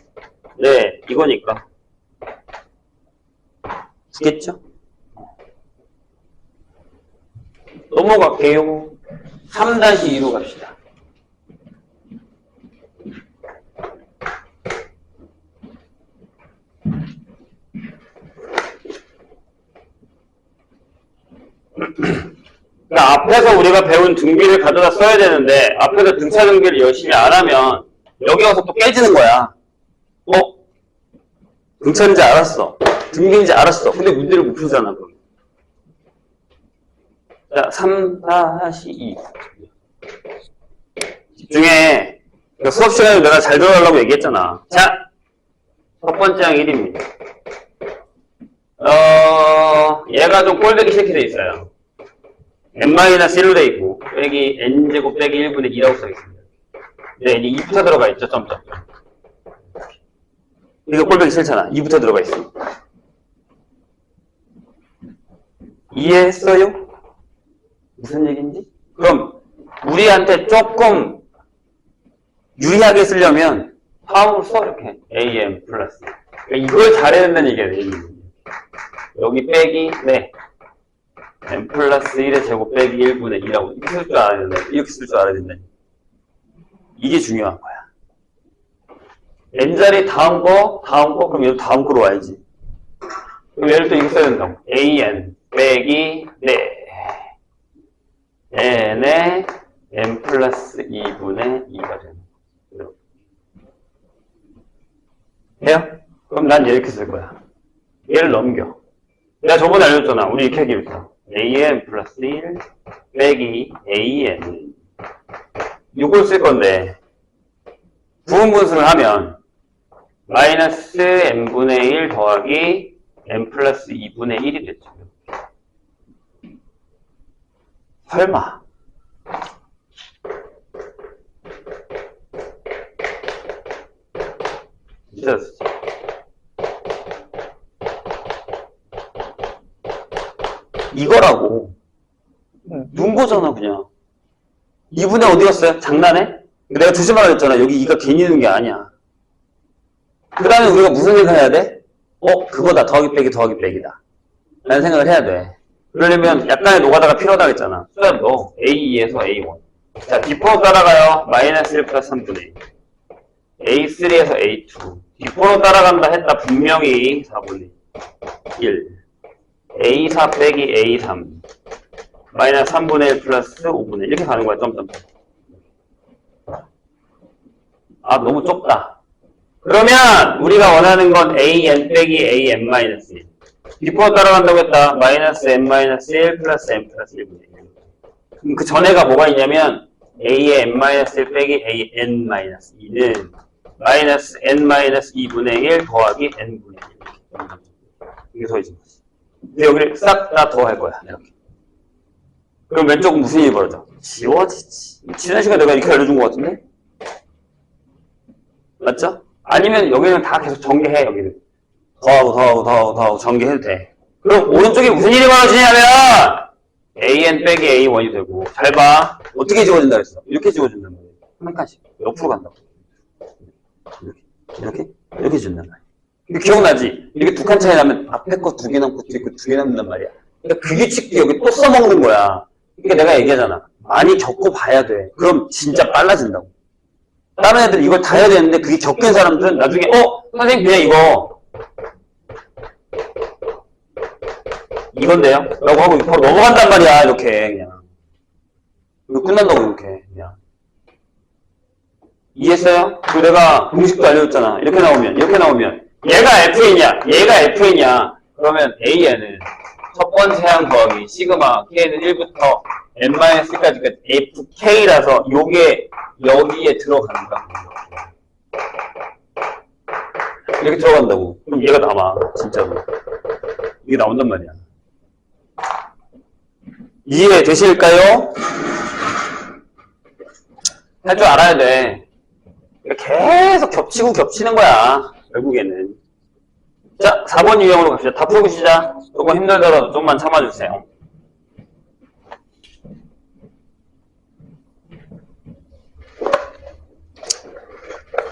네, 이거니까. 되겠죠? 넘어갈게요. 3-2로 갑시다. 그러니까 앞에서 우리가 배운 등비를 가져다 써야 되는데 앞에서 등차 등비를 열심히 안 하면 여기 와서 또 깨지는 거야. 등차인지 알았어. 등비인지 알았어. 근데 문제를 못 풀잖아. 그럼. 자, 3-2. 집중해. 수업 시간에 내가 잘 들어가려고 얘기했잖아. 자, 첫 번째 항 1입니다. 얘가 좀 꼴배기 싫게 돼 있어요. n-1로 돼 있고, 빼기 n제곱 빼기 1분의 2라고 써있습니다. 네, 이제 2부터 들어가 있죠, 점점. 이거 꼴배기 싫잖아. 2부터 들어가 있어. 이해했어요? 무슨 얘기인지? 그럼, 우리한테 조금 유리하게 쓰려면, 화음으로 써, 이렇게. am 플러스. 그러니까 이걸 잘해야 된다는 얘기예요, 여기 빼기, 네. n 플러스 1의 제곱 빼기 1분의 2라고 이렇게 쓸 줄 알아야 된다. 이렇게 쓸 줄 알아야 된다. 이게 중요한 거야. n자리 다음 거, 그럼 얘도 다음 거로 와야지. 그럼 얘를 또 이거 써야 된다고. an 빼기, 네. n의 n 플러스 2분의 2가 되는 거야. 해요? 그럼 난 얘 이렇게 쓸 거야. 얘를 넘겨. 내가 저번에 알려줬잖아. 우리 이렇게 하기부터. an 플러스 1 빼기 an. 이걸 쓸 건데, 부분분수를 하면, 마이너스 n분의 1 더하기 n 플러스 2분의 1이 됐죠. 설마. 진짜 쓰지. 이거라고. 눈 거잖아, 그냥. 2분의 어디 갔어요? 장난해? 내가 조심하라 그랬잖아. 여기 2가 괜히 있는 게 아니야. 그 다음에 우리가 무슨 생각을 해야 돼? 그거다. 더하기 빼기 더하기 빼기다. 라는 생각을 해야 돼. 그러려면 약간의 노가다가 필요하다 그랬잖아. 수업 너 A2에서 A1. 자, 뒷번호 따라가요. 마이너스 1 플러스 3분의 1. A3에서 A2. 뒷번호 따라간다 했다. 분명히 4분의 1. A4 빼기 A3. 마이너스 3분의 1 플러스 5분의 1. 이렇게 가는 거야. 점점. 아, 너무 좁다. 그러면 우리가 원하는 건 AN 빼기 AN 마이너스 1. 뒷번호 따라간다고 했다. 마이너스 n 마이너스 1 플러스 n 플러스 1분의 1. 그럼 그 전에가 뭐가 있냐면 a의 n 마이너스 1 빼기 a n 마이너스 2는 마이너스 n 마이너스 2분의 1 더하기 n분의 1. 이게 더해진 거지. 근데 여기를 싹 다 더할 거야. 이렇게. 그럼 왼쪽은 무슨 일이 벌어져? 지워지지. 지난 시간에 내가 이렇게 알려준 것 같은데? 맞죠? 아니면 여기는 다 계속 전개해, 여기를. 더하고 전개해도 돼. 그럼 오른쪽에 무슨 일이 벌어지냐면 AN 빼기 A1이 되고 잘 봐. 어떻게 지워진다 그랬어? 이렇게 지워진단 말이야. 한 칸씩. 옆으로 간다고. 이렇게 지운단 말이야. 근데 기억나지? 이렇게 두 칸 차이 나면 앞에 거 두 개 남고 뒤에 거 두 개 남는단 말이야. 그러니까 그 규칙도 여기 또 써먹는 거야. 그러니까 내가 얘기하잖아. 많이 겪어봐야 돼. 그럼 진짜 빨라진다고. 다른 애들 이걸 다 해야 되는데 그게 겪은 사람들은 나중에 선생님 그냥 이건데요? 라고 하고 바로 넘어간단 말이야. 이렇게 그냥 이거 끝난다고 이렇게 그냥. 이해했어요? 그리고 내가 공식도 알려줬잖아. 이렇게 나오면 얘가 FN이야. 얘가 FN이야. 그러면 AN은 첫 번째 항 더하기 시그마 K는 1부터 N-1까지 FK라서 요게 여기에 들어간다. 이렇게 들어간다고. 그럼 얘가 남아. 진짜로. 이게 나온단 말이야. 이해 되실까요? 할 줄 알아야 돼. 계속 겹치고 겹치는 거야. 결국에는. 자, 4번 유형으로 갑시다. 다 풀고 시작. 조금 힘들더라도 좀만 참아주세요.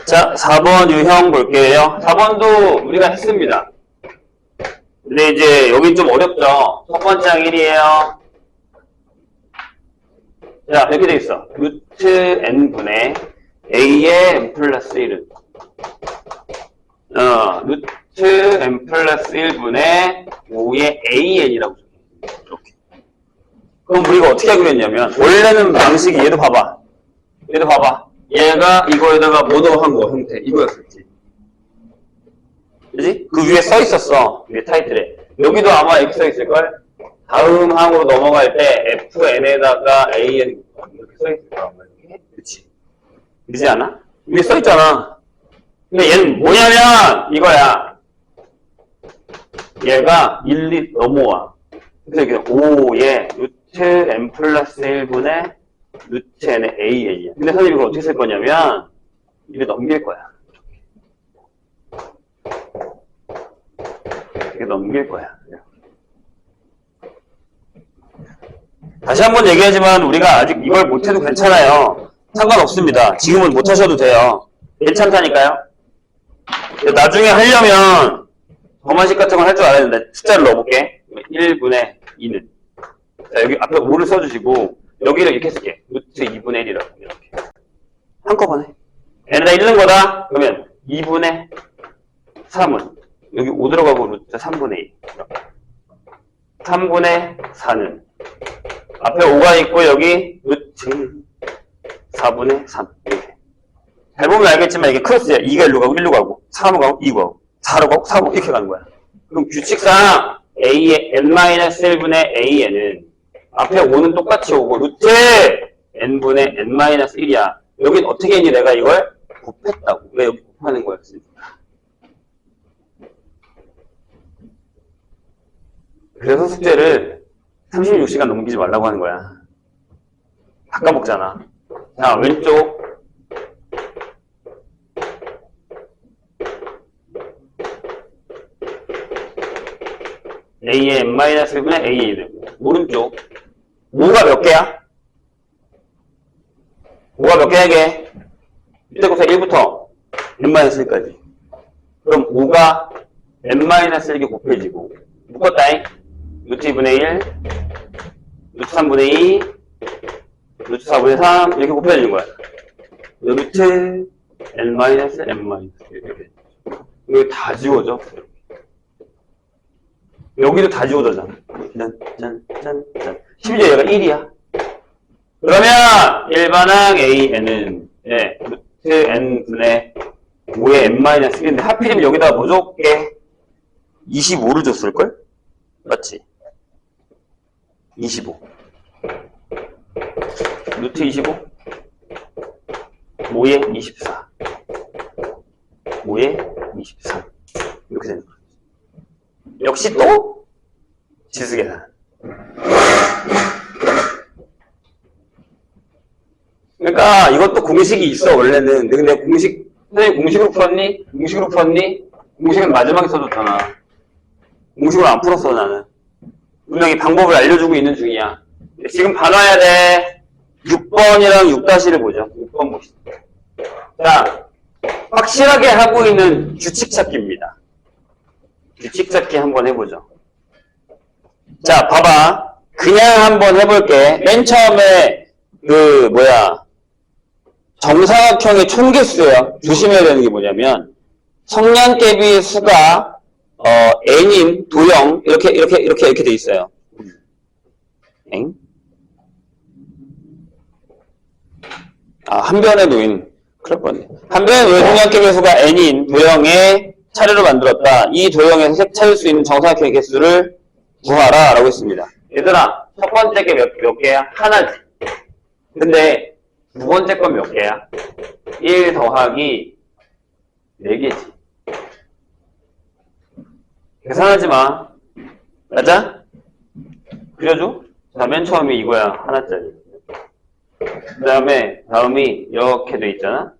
자, 4번 유형 볼게요. 4번도 우리가 했습니다. 근데 이제 여긴 좀 어렵죠? 첫 번째 항 1이에요. 자, 이렇게 돼 있어. 루트 n분의 a의 n 플러스 1은 루트 n 플러스 1분의 5의 an이라고 적혀있어요. 이렇게. 그럼 우리가 어떻게 하기로 했냐면 원래는 방식이 얘도 봐봐. 얘가 이거에다가 뭐 넣어한 거 형태 이거였었지. 그지? 그 위에 써 있었어. 위에 타이틀에. 여기도 아마 이렇게 써 있을걸? 다음 항으로 넘어갈 때 FN에다가 AN 이렇게 써 있을 거란 말이야. 그치? 그러지 않아? 위에 써 있잖아. 근데 얘는 뭐냐면 이거야. 얘가 1, 2 넘어와. 그래서 이게 5에 루트 n 플러스 1분의 루트 n의 AN이야. 근데 선생님이 이걸 어떻게 쓸 거냐면 이렇게 넘길 거야. 이렇게 넘길 거야. 다시 한번 얘기하지만 우리가 아직 이걸 못해도 괜찮아요. 상관없습니다. 지금은 못하셔도 돼요. 괜찮다니까요. 나중에 하려면 범한식 같은 걸 할 줄 알아야 되는데 숫자를 넣어볼게. 1분의 2는 자, 여기 앞에 5를 써주시고 여기를 이렇게 쓸게. 루트 2분의 1이라고 이렇게 한꺼번에 n에다 1는 거다. 그러면 2분의 3은 여기 5 들어가고 루트 3분의 2 3분의 4는 앞에 5가 있고 여기 루트 4분의 3 이렇게. 잘 보면 알겠지만 이게 크로스야. 2가 1로 가고 1로 가고 3로 가고 2로 가고 4로 가고 4로 이렇게 가는 거야. 그럼 규칙상 A의 n-1분의 A는 앞에 5는 똑같이 오고 루트 n분의 n-1이야. 여긴 어떻게 했니? 내가 이걸 곱했다고. 왜 여기 곱하는 거였습니까? 그래서 숙제를 36시간 넘기지 말라고 하는 거야. 다 까먹잖아. 자, 왼쪽 A의 n-1분의 A이 되고 오른쪽 5가 몇 개야? 5가 몇 개야 이게? 이때 곱해 1부터 n-1까지. 그럼 5가 n-1개 곱해지고 묶었다잉. 루트 2분의 1, 루트 3분의 2, 루트 4분의 3 이렇게 곱해지는 거야. 루트 n-n- 이렇게. 이거 다 지워져. 여기도 다 지워져잖아. 짠. 심지어 얘가 1이야. 그러면 일반항 AN은 루트 n분의 5의 n-1인데 하필이면 여기다가 뭐 줬게? 25를 줬을걸? 맞지? 25 루트 25 5의 24 5의 23 이렇게 되는 거야. 역시 또 지수계산. 그러니까 이것도 공식이 있어 원래는. 근데 공식 선생님 공식으로 풀었니? 공식으로 풀었니? 공식은 마지막에 써줬잖아. 공식으로 안 풀었어 나는. 분명히 방법을 알려주고 있는 중이야. 지금 봐놔야 돼. 6번이랑 6-를 보죠. 6번 봅시다. 자, 확실하게 하고 있는 규칙 찾기입니다. 규칙 찾기 한번 해보죠. 자, 봐봐. 그냥 한번 해볼게. 맨 처음에 정사각형의 총개수예요. 조심해야 되는 게 뭐냐면 성량대비의 수가 n인 도형 이렇게 돼 있어요. 엥? 한 변에 놓인 그럴 뻔네. 한 변에 놓인 성량대비의 수가 n인 도형의 차례로 만들었다. 이 도형에서 찾을 수 있는 정사각형의 개수를 구하라 라고 했습니다. 얘들아, 첫 번째 게 몇 개야? 하나지. 근데 두 번째 건 몇 개야? 1 더하기 4개지. 계산하지 마. 맞아? 그려줘? 자, 맨 처음이 이거야. 하나짜리. 다음이 이렇게 돼 있잖아?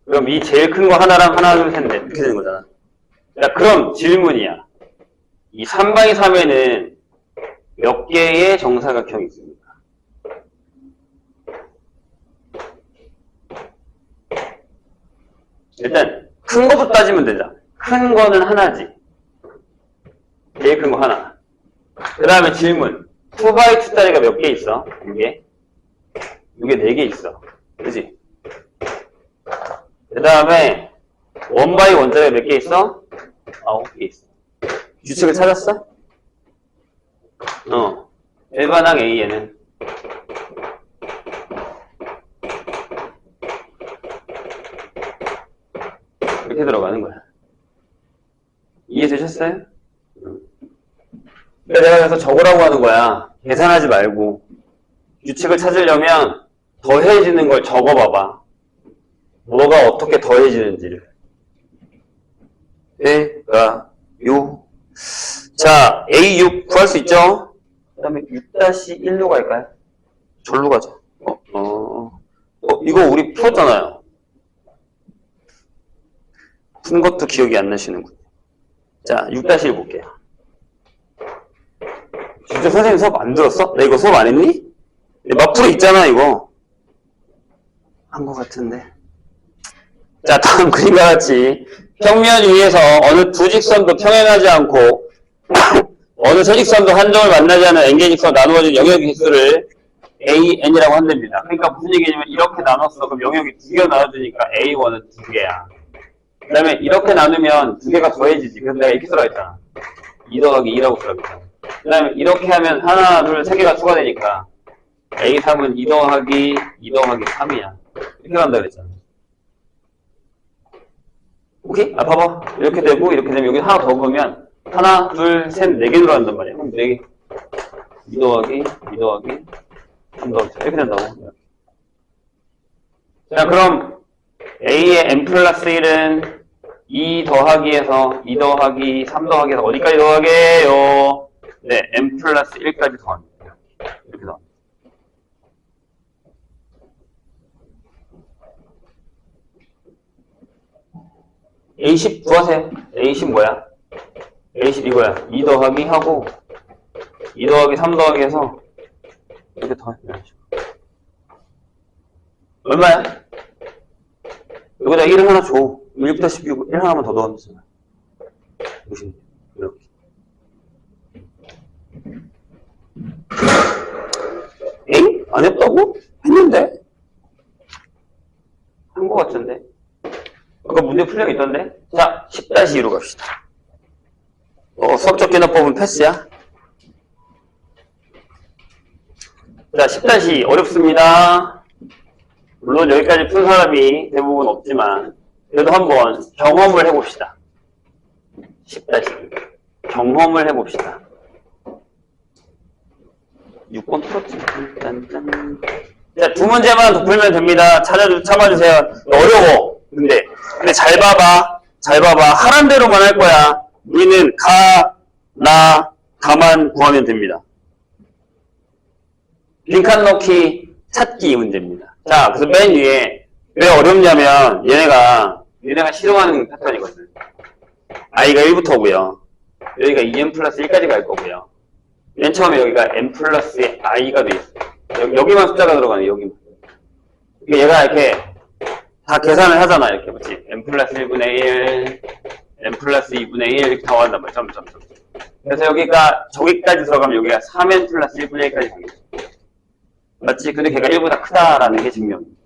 그럼 이 제일 큰 거 하나랑 하나, 둘, 셋, 넷. 이렇게 되는 거잖아. 자, 그럼 질문이야. 이 3x 3에는 몇 개의 정사각형이 있습니까? 일단 큰 거부터 따지면 되자. 큰 거는 하나지. 제일 큰 거 하나. 그 다음에 질문. 2x2짜리가 몇 개 있어? 2개? 이게 4개 있어. 그치? 그 다음에 1x1짜리가 몇 개 있어? 9개 있어. 규칙을 찾았어? 일반항 A에는 이렇게 들어가는 거야. 이해되셨어요? 그러니까 내가 그래서 적으라고 하는 거야. 계산하지 말고 규칙을 찾으려면 더해지는 걸 적어봐봐. 뭐가 어떻게 더해지는지를. 자, A6 구할 수 있죠? 그 다음에 6-1로 갈까요? 절로 가자. 이거 우리 풀었잖아요. 푼 것도 기억이 안 나시는군요. 자, 6-1 볼게요. 진짜 선생님 수업 안 들었어? 나 이거 수업 안 했니? 마프로 있잖아, 이거. 한 것 같은데. 자, 다음 그림과 같이 평면 위에서 어느 두 직선도 평행하지 않고 어느 세 직선도 한 점을 만나지 않은 n개직선 나누어진 영역의 개수를 AN이라고 한답니다. 그러니까 무슨 얘기냐면 이렇게 나눴어. 그럼 영역이 2개가 나눠지니까 A1은 2개야. 그 다음에 이렇게 나누면 2개가 더해지지. 그래서 내가 이렇게 쓰라고 했잖아. 2 더하기 2라고 쓰라고 했잖아. 그 다음에 이렇게 하면 하나, 둘, 3개가 추가되니까 A3은 2 더하기 3이야. 이렇게 간다 그랬잖아. 오케이? 봐봐. 이렇게 되고 이렇게 되면 여기 하나 더 보면 하나, 둘, 셋, 4개 들어간단 말이야. 그럼 4개. 2 더하기 3 더하기 이렇게 된다고. 자, 그럼 A의 n 플러스 1은 2 더하기에서 2 더하기 3 더하기에서 어디까지 더하게요? 네, n 플러스 1까지 더합니다. 이렇게 더합니다. A10 구하세요. A10 뭐야? A10 이거야. 2 더하기 하고 2 더하기 3 더하기 해서 이렇게 더해. 얼마야? 여기다 1을 하나 줘. 1부터 16, 1 하나만 더 넣으면 되잖아. 보시면 이렇게. 에잉? 안 했다고? 했는데? 한 거 같은데? 아까 문제 풀려 있던데? 자, 10-2로 갑시다. 수학적 개념법은 패스야? 자, 10-2 어렵습니다. 물론 여기까지 푼 사람이 대부분 없지만 그래도 한번 경험을 해봅시다. 10-2 경험을 해봅시다. 6번 풀었지. 짠짠. 자, 두 문제만 더 풀면 됩니다. 참아주세요. 어려워. 근데 잘 봐봐. 잘 봐봐. 하란 대로만 할 거야. 우리는 가, 나, 다만 구하면 됩니다. 빈칸 넣기, 찾기 문제입니다. 자, 그래서 맨 위에 왜 어렵냐면 얘네가 실험하는 패턴이거든. i가 1부터 오고요. 여기가 2n 플러스 1까지 갈 거고요. 맨 처음에 여기가 n 플러스 i가 돼 있어요. 여기만 숫자가 들어가네, 여기만. 얘가 이렇게 다 계산을 하잖아, 이렇게. 그렇지? n 플러스 1분의 1, n 플러스 2분의 1 이렇게 더한단 말이야. 점점. 그래서 여기가 저기까지 들어가면 여기가 3n 플러스 1분의 1까지 가겠죠. 맞지? 근데 걔가 1보다 크다라는 게 증명입니다.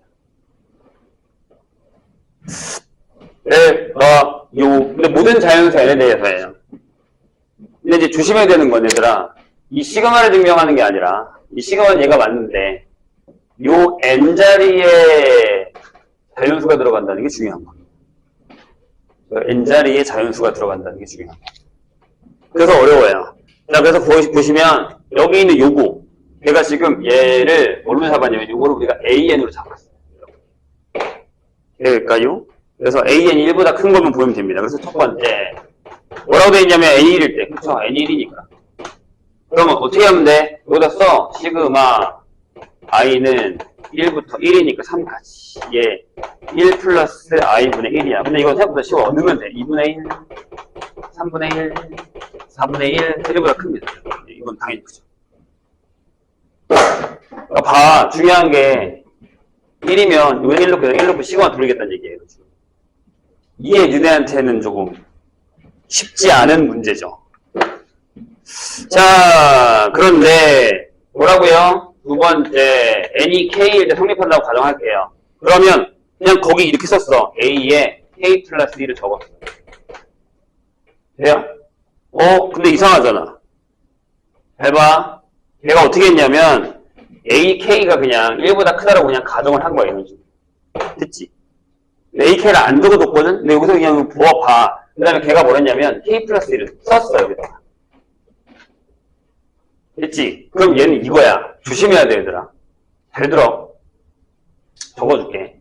근데 모든 자연수 n에 대해서예요. 근데 이제 조심해야 되는 건 얘들아, 이 시그마를 증명하는 게 아니라, 이 시그마는 얘가 맞는데, 요 n자리에 자연수가 들어간다는 게 중요한 겁니다. n자리에 자연수가 들어간다는 게 중요한 겁니다. 그래서 어려워요. 자, 그래서 보시면, 여기 있는 요거, 얘가 지금 얘를 뭘로 잡았냐면, 요거를 우리가 an으로 잡았어요. 될까요? 그래서 an이 1보다 큰 거면 보면 됩니다. 그래서 첫 번째, 뭐라고 되어 있냐면 n1일 때, 그쵸? n1이니까. 그러면 어떻게 하면 돼? 여기다 써. 시그마 i는 1부터 1이니까 3까지. 얘 1 플러스 i분의 1이야. 근데 이건 생각보다 쉬워. 넣으면 돼. 2분의 1, 3분의 1, 4분의 1, 1보다 큽니다. 이건 당연히 크죠. 그러니까 봐. 중요한 게 1이면 왜 1 넣고 시그마 돌리겠다는 얘기예요. 이게 니네한테는 조금 쉽지 않은 문제죠. 자, 그런데 뭐라고요? 두 번째, n이 k일 때 성립한다고 가정할게요. 그러면 그냥 거기 이렇게 썼어. a에 k 플러스 1을 적었어. 돼요? 근데 이상하잖아. 잘 봐. 얘가 어떻게 했냐면 ak가 그냥 1보다 크다라고 그냥 가정을 한 거야. 이런 식으로. 됐지? ak를 안 적어뒀거든? 근데 여기서 그냥 부어봐. 그 다음에 걔가 뭐랬냐면 k 플러스 1을 썼어. 여기다가. 됐지? 그럼 얘는 이거야. 조심해야 돼, 얘들아. 잘 들어. 적어줄게.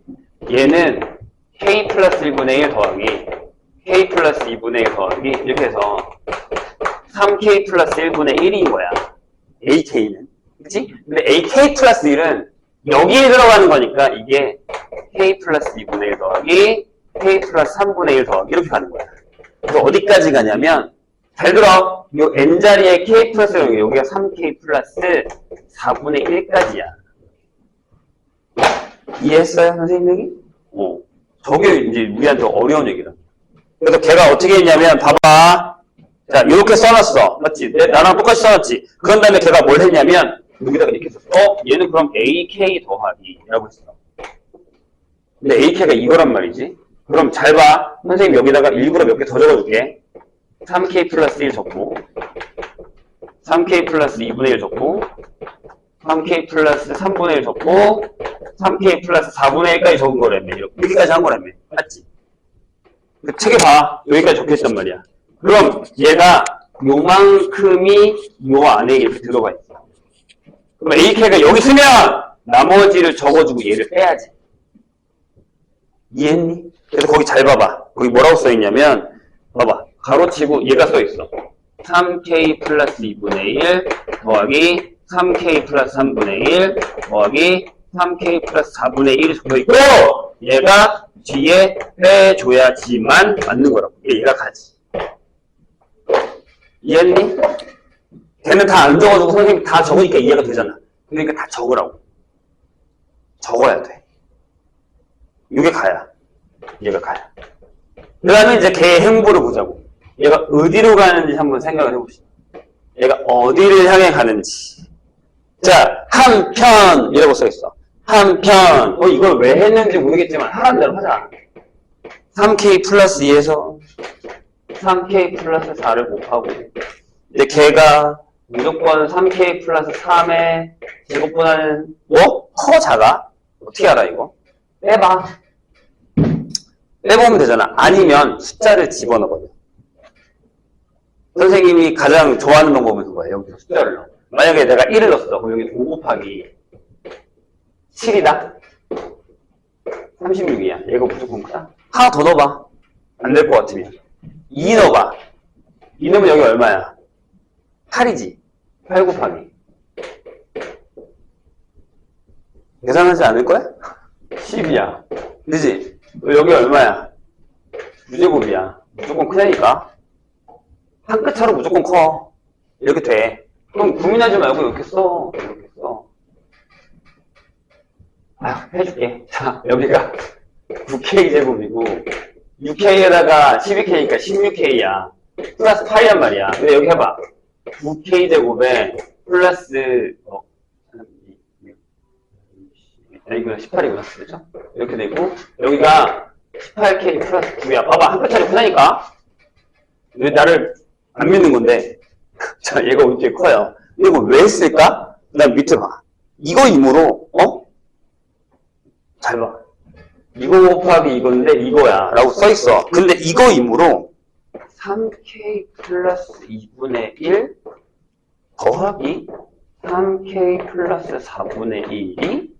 얘는 k 플러스 1분의 1 더하기 k 플러스 2분의 1 더하기 이렇게 해서 3k 플러스 1분의 1인 거야. ak는. 그치? 근데 ak 플러스 1은 여기에 들어가는 거니까 이게 k 플러스 2분의 1 더하기 k 플러스 3분의 1 더하기 이렇게 가는 거야. 그래서 어디까지 가냐면 잘 들어. 요 n자리에 k 플러스 여기가 3k 플러스 4분의 1까지야. 이해했어요, 선생님 얘기? 저게 이제 우리한테 어려운 얘기다. 그래서 걔가 어떻게 했냐면 봐봐. 자, 이렇게 써놨어. 맞지? 나랑 똑같이 써놨지. 그런 다음에 걔가 뭘 했냐면 여기다가 이렇게 썼어. 얘는 그럼 AK 더하기 라고 했어. 근데 AK가 이거란 말이지. 그럼 잘 봐. 선생님 여기다가 일부러 몇 개 더 적어줄게. 3K 플러스 1 적고 3K 플러스 2분의 1 적고 3K 플러스 3분의 1 적고 3K 플러스 4분의 1까지 적은 거라며. 여기까지 한 거라며. 맞지? 그 책에 봐. 여기까지 적혀있단 말이야. 그럼 얘가 요만큼이 요 안에 이렇게 들어가 있어. 그럼 AK가 여기 있으면 나머지를 적어주고 얘를 빼야지. 이해했니? 그래서 거기 잘 봐봐. 거기 뭐라고 써있냐면 봐봐. 가로치고 얘가 써있어. 3K 플러스 2분의 1 더하기 3K 플러스 3분의 1 더하기 3K 플러스 4분의 1이 적혀있고 얘가 뒤에 빼줘야지만 맞는 거라고. 얘가 가지. 이해했니? 걔는 다 안 적어주고 선생님 다 적으니까 이해가 되잖아. 그러니까 다 적으라고. 적어야 돼. 이게 가야. 얘가 가요. 그 다음에 이제 걔의 행보를 보자고. 얘가 어디로 가는지 한번 생각을 해봅시다. 얘가 어디를 향해 가는지. 자, 한편 이라고 써있어. 한편 이걸 왜 했는지 모르겠지만 하란 대로 하자. 3k 플러스 2에서 3k 플러스 4를 곱하고 이제 걔가 무조건 3k 플러스 3의 제곱보다는 뭐? 커 작아? 어떻게 알아 이거? 빼봐. 빼보면 되잖아. 아니면 숫자를 집어넣어버려. 선생님이 가장 좋아하는 방법은 그거예요. 여기서 숫자를 넣어. 만약에 내가 1을 넣었어. 그럼 여기 5 곱하기 7이다? 36이야. 얘가 무조건 크다? 하나 더 넣어봐. 안 될 것 같으면. 2 넣어봐. 2 넣으면 여기 얼마야? 8이지. 8 곱하기. 계산하지 않을 거야? 10이야. 그지? 여기 얼마야? 무제곱이야. 무조건 크다니까. 한 끗 차로 무조건 커. 이렇게 돼. 그럼 고민하지 말고 이렇게 써. 이렇게 써. 아휴, 해줄게. 자, 여기가 9k제곱이고 6k에다가 12k니까 16k야. 플러스 8이란 말이야. 근데 여기 해봐. 9k제곱에 플러스 이거 18이구나. 그렇죠? 이렇게 되고 여기가 18k 플러스 9야. 봐봐. 한 끗 차로 크다니까. 왜 나를 안 믿는 건데. 자, 얘가 어떻게 커요. 이거 왜 했을까? 난 밑에 봐. 이거 임으로, 잘 봐. 이거 곱하기 이건데 이거야. 라고 써있어. 근데 이거 임으로 3k 플러스 2분의 1 더하기 3k 플러스 4분의 1이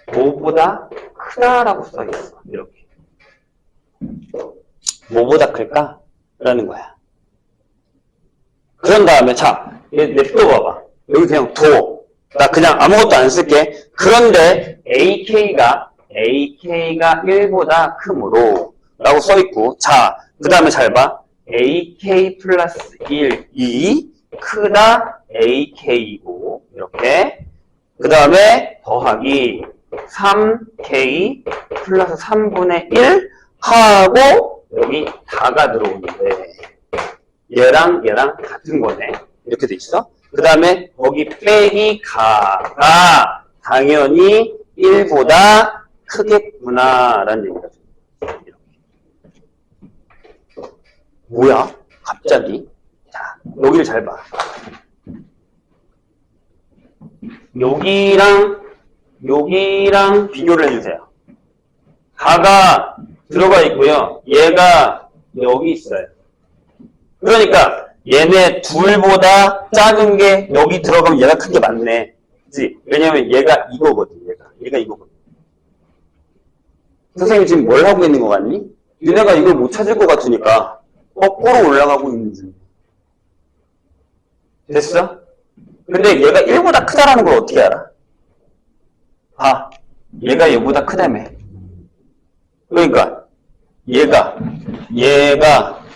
5보다 크다라고 써있어. 이렇게. 뭐보다 클까? 라는 거야. 그런 다음에, 자, 얘 냅둬봐봐. 여기 그냥 둬. 나 그냥 아무것도 안 쓸게. 그런데 AK가 1보다 크므로 라고 써있고, 자, 그 다음에 잘 봐. AK 플러스 1, 2 크다 AK이고, 이렇게. 그 다음에 더하기 3K 플러스 3분의 1 하고, 여기 다가 들어오는데, 얘랑 같은 거네. 이렇게 돼 있어. 그 다음에 거기 빼기 가가 당연히 1보다 크겠구나 라는 얘기가 들어요. 뭐야? 갑자기? 자, 여기를 잘 봐. 여기랑 비교를 해주세요. 가가 들어가 있고요. 얘가 여기 있어요. 그러니까 얘네 둘보다 작은 게 여기 들어가면 얘가 큰 게 맞네. 그치? 왜냐면 얘가 이거거든. 얘가 이거거든. 선생님 지금 뭘 하고 있는 거 같니? 얘네가 이걸 못 찾을 것 같으니까 거꾸로 올라가고 있는 중. 됐어? 근데 얘가 1보다 크다라는 걸 어떻게 알아? 봐. 얘가 얘보다 크다며. 그러니까 얘가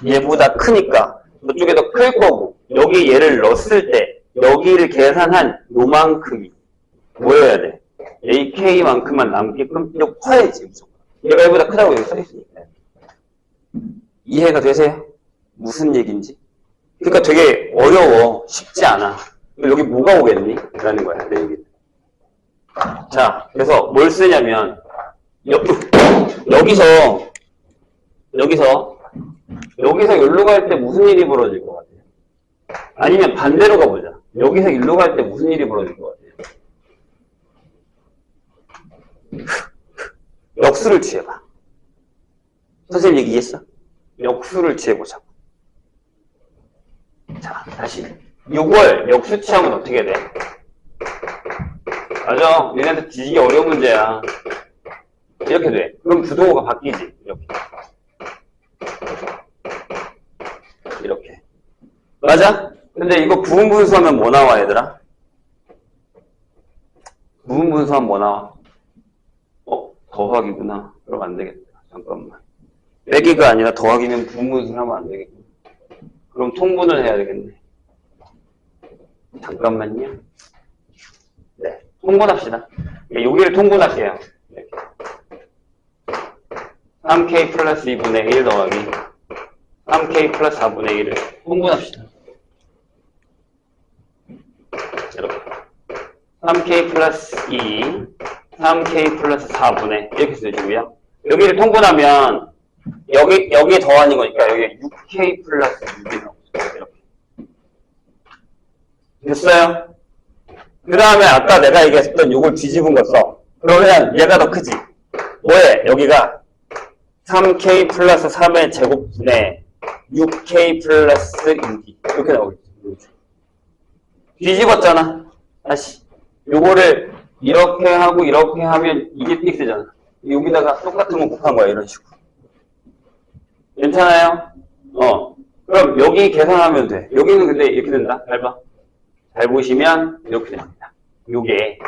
얘보다 크니까 저쪽에 더 클 거고 여기 얘를 넣었을 때 여기를 계산한 요만큼이 뭐여야 돼? AK만큼만 남게끔 좀 커야지. 얘가 얘보다 크다고 여기 써있으니까. 이해가 되세요? 무슨 얘기인지? 그러니까 되게 어려워. 쉽지 않아. 여기 뭐가 오겠니? 라는 거야, 내 얘기는. 자, 그래서 뭘 쓰냐면 여기서 여기로 갈 때 무슨 일이 벌어질 것 같아요? 아니면 반대로 가보자. 여기서 일로 갈 때 무슨 일이 벌어질 것 같아요? 역수를 취해봐. 선생님 얘기 이해했어? 역수를 취해보자고. 자, 다시. 이걸 역수 취하면 어떻게 돼? 맞아. 얘네한테 뒤지기 어려운 문제야. 이렇게 돼. 그럼 부동호가 바뀌지. 이렇게. 맞아? 근데 이거 부분분수하면 뭐 나와, 얘들아? 부분분수하면 뭐 나와? 더하기구나. 그럼 안 되겠다. 잠깐만. 빼기가 아니라 더하기면 부분분수를 하면 안 되겠구나. 그럼 통분을 해야 되겠네. 잠깐만요. 네. 통분합시다. 여기를 통분할게요. 이렇게. 3k 플러스 2분의 1 더하기 3k 플러스 4분의 1을 통분합시다. 이렇게 3k 플러스 2, 3k 플러스 4분의 이렇게 써주고요. 여기를 통분하면 여기에 더하는 거니까 여기에 6k 플러스 6이 나오죠. 이렇게. 됐어요? 그 다음에 아까 내가 얘기했던 요걸 뒤집은 거 써. 그러면 얘가 더 크지. 뭐해? 여기가 3k 플러스 3의 제곱분의 6k 플러스 6이 이렇게 나오겠지. 뒤집었잖아. 다시 요거를 이렇게 하고 이렇게 하면 이게 이렇게 되잖아. 여기다가 똑같은 거 곱한 거야. 이런 식으로. 괜찮아요? 그럼 여기 계산하면 돼. 여기는 근데 이렇게 된다. 잘 봐. 잘 보시면 이렇게 됩니다. 요게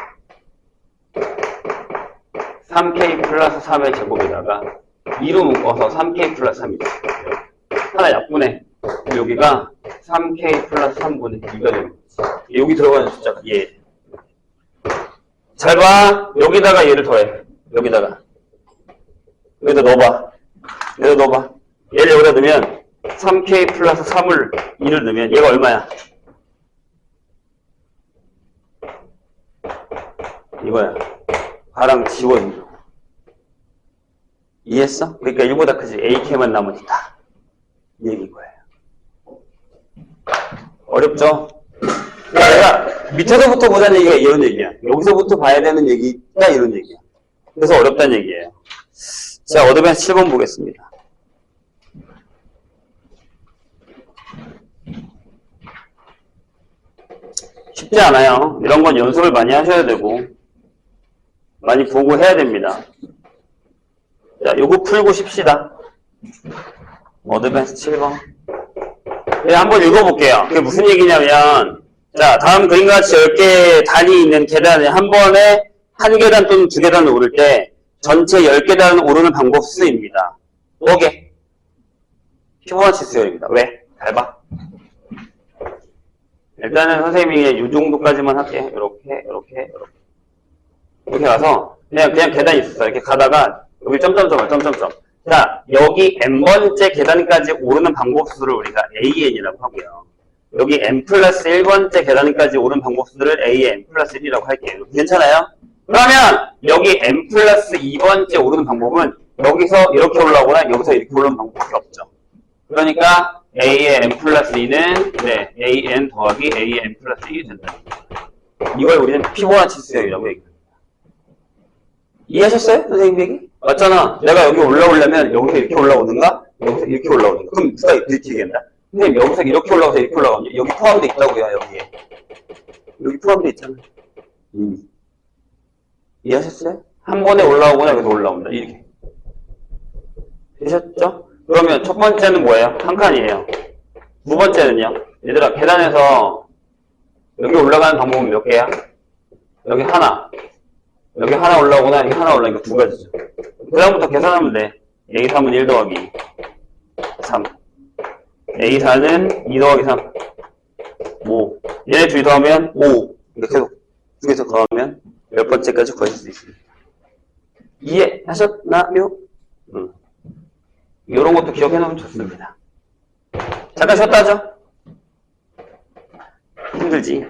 3k 플러스 3의 제곱에다가 2로 묶어서 3k 플러스 3이죠. 하나 약분해. 여기가 3k 플러스 3분의 2가 되는 거지. 여기 들어가는 숫자가 얘. 잘 봐. 여기다가 얘를 더해. 여기다 넣어봐. 얘를 넣어봐. 얘를 여기다 넣으면 3k 플러스 3을 2를 넣으면 얘가 얼마야? 이거야. 가랑 지워진다. 이해했어? 그러니까 1보다 크지. AK만 나머지 다. 이 얘기인 거예요. 어렵죠? 내가 밑에서부터 보자는 얘기가 이런 얘기야. 여기서부터 봐야 되는 얘기가 이런 얘기야. 그래서 어렵다는 얘기예요. 자, 어드밴스 7번 보겠습니다. 쉽지 않아요. 이런 건 연습을 많이 하셔야 되고 많이 보고 해야 됩니다. 자, 요거 풀고 쉽시다. 어드밴스 7번. 네, 한번 읽어볼게요. 그게 무슨 얘기냐면, 자, 다음 그림과 같이 10개의 단이 있는 계단에 한 번에 한 계단 또는 두 계단을 오를 때 전체 10계단을 오르는 방법 수입니다. 뭐게? 피보나치 수열입니다. 왜? 잘 봐. 일단은 선생님이 이 정도까지만 할게요. 이렇게 가서 그냥 계단이 있었어. 이렇게 가다가 여기 점점점을 점점점. 자, 여기 n번째 계단까지 오르는 방법 수를 우리가 AN이라고 하고요. 여기 n 플러스 1번째 계단까지 오르는 방법 수를 AN 플러스 1이라고 할게요. 괜찮아요? 그러면 여기 n 플러스 2번째 오르는 방법은 여기서 이렇게 올라오거나 여기서 이렇게 올라오는 방법밖에 없죠. 그러니까 A의 n 플러스 2는 네, AN 더하기 AN 플러스 1이 된다. 이걸 우리는 피보나치 수열이라고 얘기합니다. 이해하셨어요? 선생님 얘기? 맞잖아. 내가 여기 올라오려면 여기서 이렇게 올라오는가? 여기서 이렇게 올라오는가? 그럼 누가 이렇게 얘기한다? 선생님 여기서 이렇게 올라가서 이렇게 올라가면 여기 포함되어 있다고요. 여기에. 여기 포함되어 있잖아. 이해하셨어요? 한 번에 올라오거나 여기서 올라온다. 이렇게. 되셨죠? 그러면 첫 번째는 뭐예요? 한 칸이에요. 두 번째는요? 얘들아, 계단에서 여기 올라가는 방법은 몇 개야? 여기 하나. 여기 하나 올라오거나 여기 하나 올라오니까 두 가지죠. 그 다음부터 계산하면 돼. A3은 1 더하기 3. A4는 2 더하기 3. 5. 얘네 둘이 더하면 5. 이렇게 계속 두 개서 더하면 몇 번째까지 구하실 수 있습니다. 이해하셨나요? 이런 것도 기억해 놓으면 좋습니다. 잠깐 쉬었다 하죠? 힘들지?